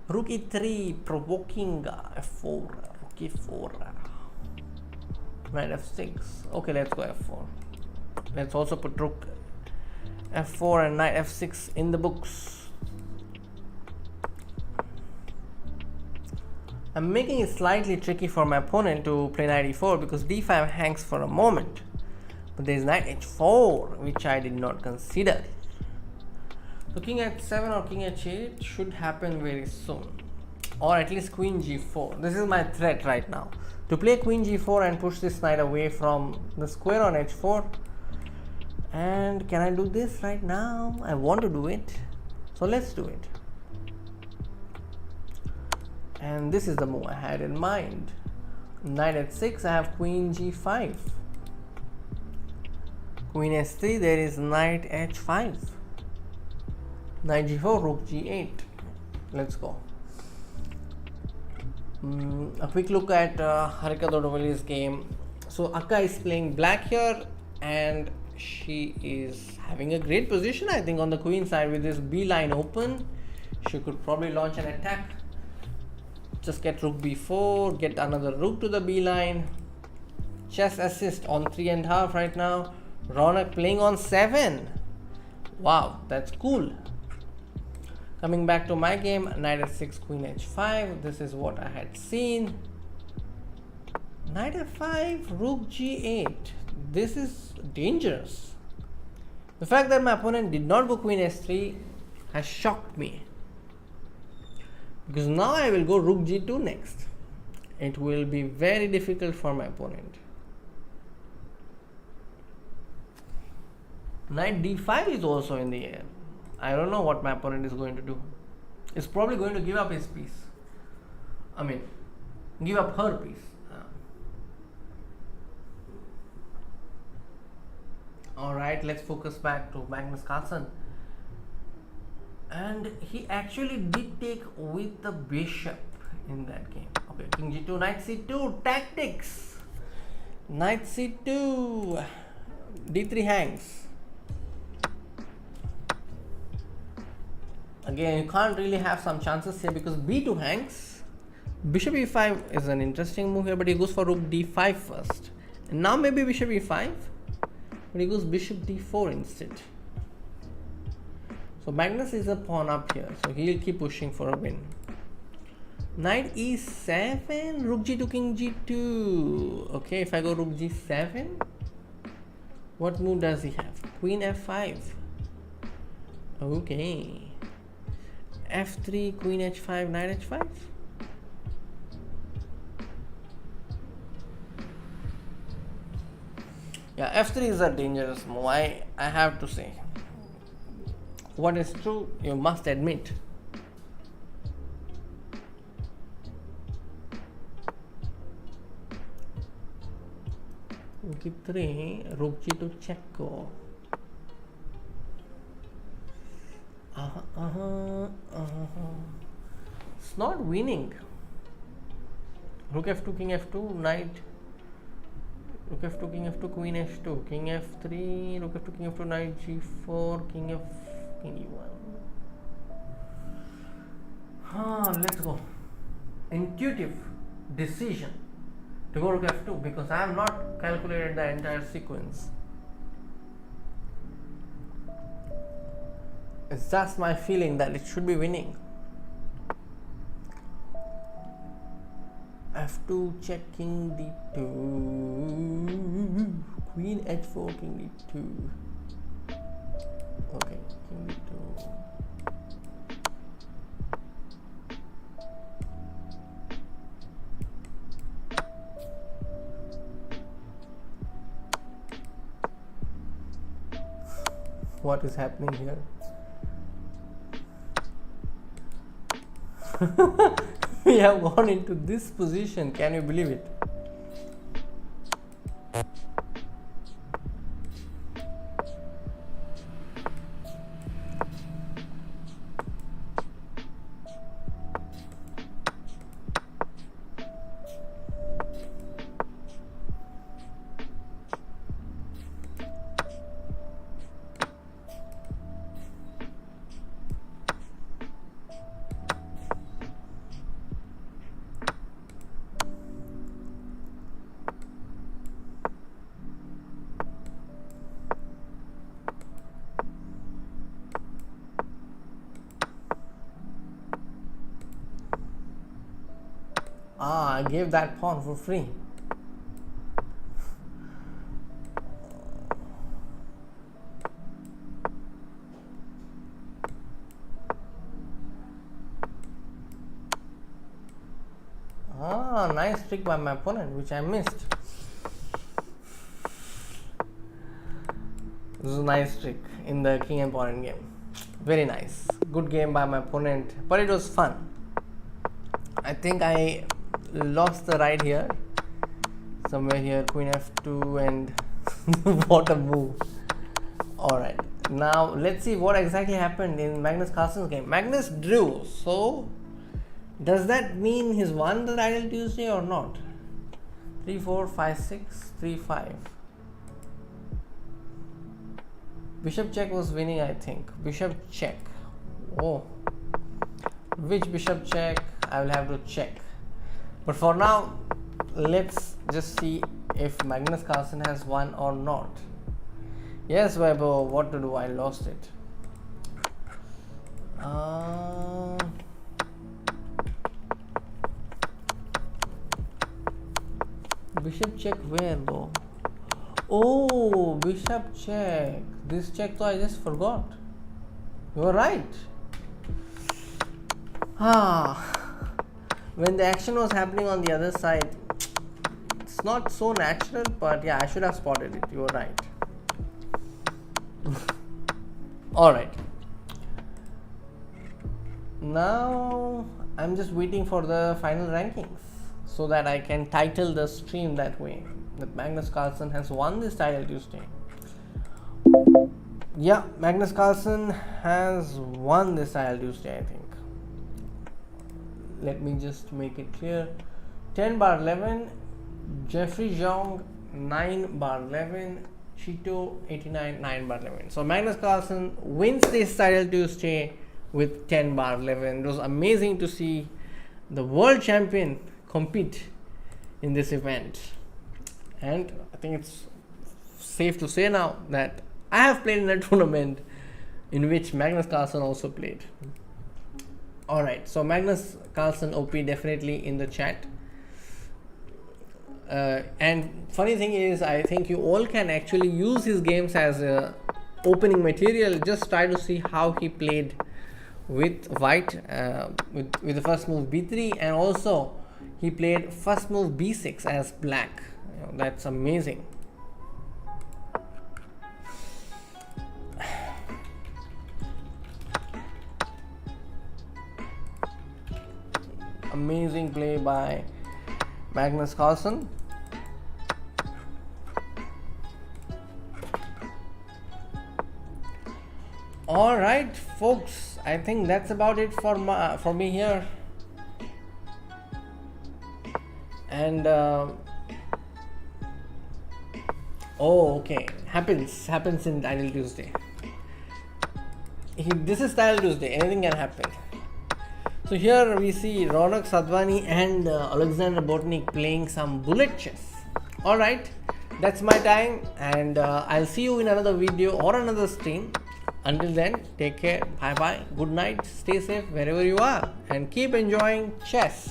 Rook e3, provoking f4. Rook e4. Knight f6. Okay, let's go f4. Let's also put rook f4 and knight f6 in the books. I'm making it slightly tricky for my opponent to play knight e4 because d5 hangs for a moment. But there is knight h4, which I did not consider. So king h7 or king h8 should happen very soon. Or at least queen g4. This is my threat right now. To play queen g4 and push this knight away from the square on h4. And can I do this right now? I want to do it. So let's do it. And this is the move I had in mind. Knight h6, I have queen g5. Queen s3, there is knight h5. Knight g4, rook g8. Let's go. A quick look at Harika Dodovali's game. So Akka is playing black here and she is having a great position, I think, on the queen side with this b line open. She could probably launch an attack. Just get rook b4, get another rook to the b line. Chess assist on 3.5 right now. Ronak playing on 7. Wow, that's cool. Coming back to my game, knight f6, queen h5. This is what I had seen. Knight f5, rook g8. This is dangerous. The fact that my opponent did not go queen s3 has shocked me. Because now I will go rook g2 next. It will be very difficult for my opponent. Knight d5 is also in the air. I don't know what my opponent is going to do. He's probably going to give up his piece. I mean, give up her piece. Alright, let's focus back to Magnus Carlsen. And he actually did take with the bishop in that game. Okay, king g2, knight c2, tactics. Knight c2, d3 hangs. Again, you can't really have some chances here because b2 hangs. Bishop e5 is an interesting move here, but he goes for rook d5 first. And now maybe bishop e5, but he goes bishop d4 instead. So Magnus is a pawn up here, so he'll keep pushing for a win. Knight e7, rook g2, king g2. Okay, if I go rook g7, what move does he have? Queen f5. Okay. f3, queen h5, knight h5. Yeah, f3 is a dangerous move. I have to say. What is true, you must admit. Rook e3, rook g2 check. It's not winning. Rook f2, king f2, knight. Rook f2, king f2, queen h2, king f3, rook f2, king f2, knight g4, king e1. Let's go. Intuitive decision to go rook f2 because I have not calculated the entire sequence. It's just my feeling that it should be winning. f2 check, king d2, queen h4, king d2. Okay, king d2. What is happening here? We have gone into this position. Can you believe it? I gave that pawn for free. Nice trick by my opponent, which I missed. This is a nice trick in the king and pawn game. Very nice. Good game by my opponent, but it was fun. I think I lost the right here. Somewhere here, queen f2 and what a move. Alright, now let's see what exactly happened in Magnus Carlsen's game. Magnus drew, so does that mean he's won the title Tuesday or not? 3, 4, 5, 6, 3, 5. Bishop check was winning, I think. Bishop check. Oh, which bishop check? I will have to check. But for now, let's just see if Magnus Carlsen has won or not. Yes, Weibo, what to do? I lost it. Bishop check where though? Oh, bishop check. This check though I just forgot. You were right. When the action was happening on the other side, it's not so natural, but yeah, I should have spotted it. You were right. Alright. Now I'm just waiting for the final rankings so that I can title the stream that way, that Magnus Carlsen has won this title Tuesday. Yeah, Magnus Carlsen has won this title Tuesday, I think. Let me just make it clear. 10/11, Jeffrey Zhang 9/11, Chito 89 9/11. So Magnus Carlsen wins this title Tuesday with 10/11. It was amazing to see the world champion compete in this event, and I think it's safe to say now that I have played in a tournament in which Magnus Carlsen also played. Alright, so Magnus Carlsen OP definitely in the chat. And funny thing is, I think you all can actually use his games as opening material. Just try to see how he played with white, with the first move b3, and also he played first move b6 as black. That's amazing. Amazing play by Magnus Carlsen. All right, folks. I think that's about it for me here. And oh, okay. Happens in Title Tuesday. This is Title Tuesday. Anything can happen. So here we see Ronak Sadhwani and Alexander Botnik playing some bullet chess. All right, that's my time, and I'll see you in another video or another stream. Until then, take care. Bye bye. Good night. Stay safe wherever you are, and keep enjoying chess.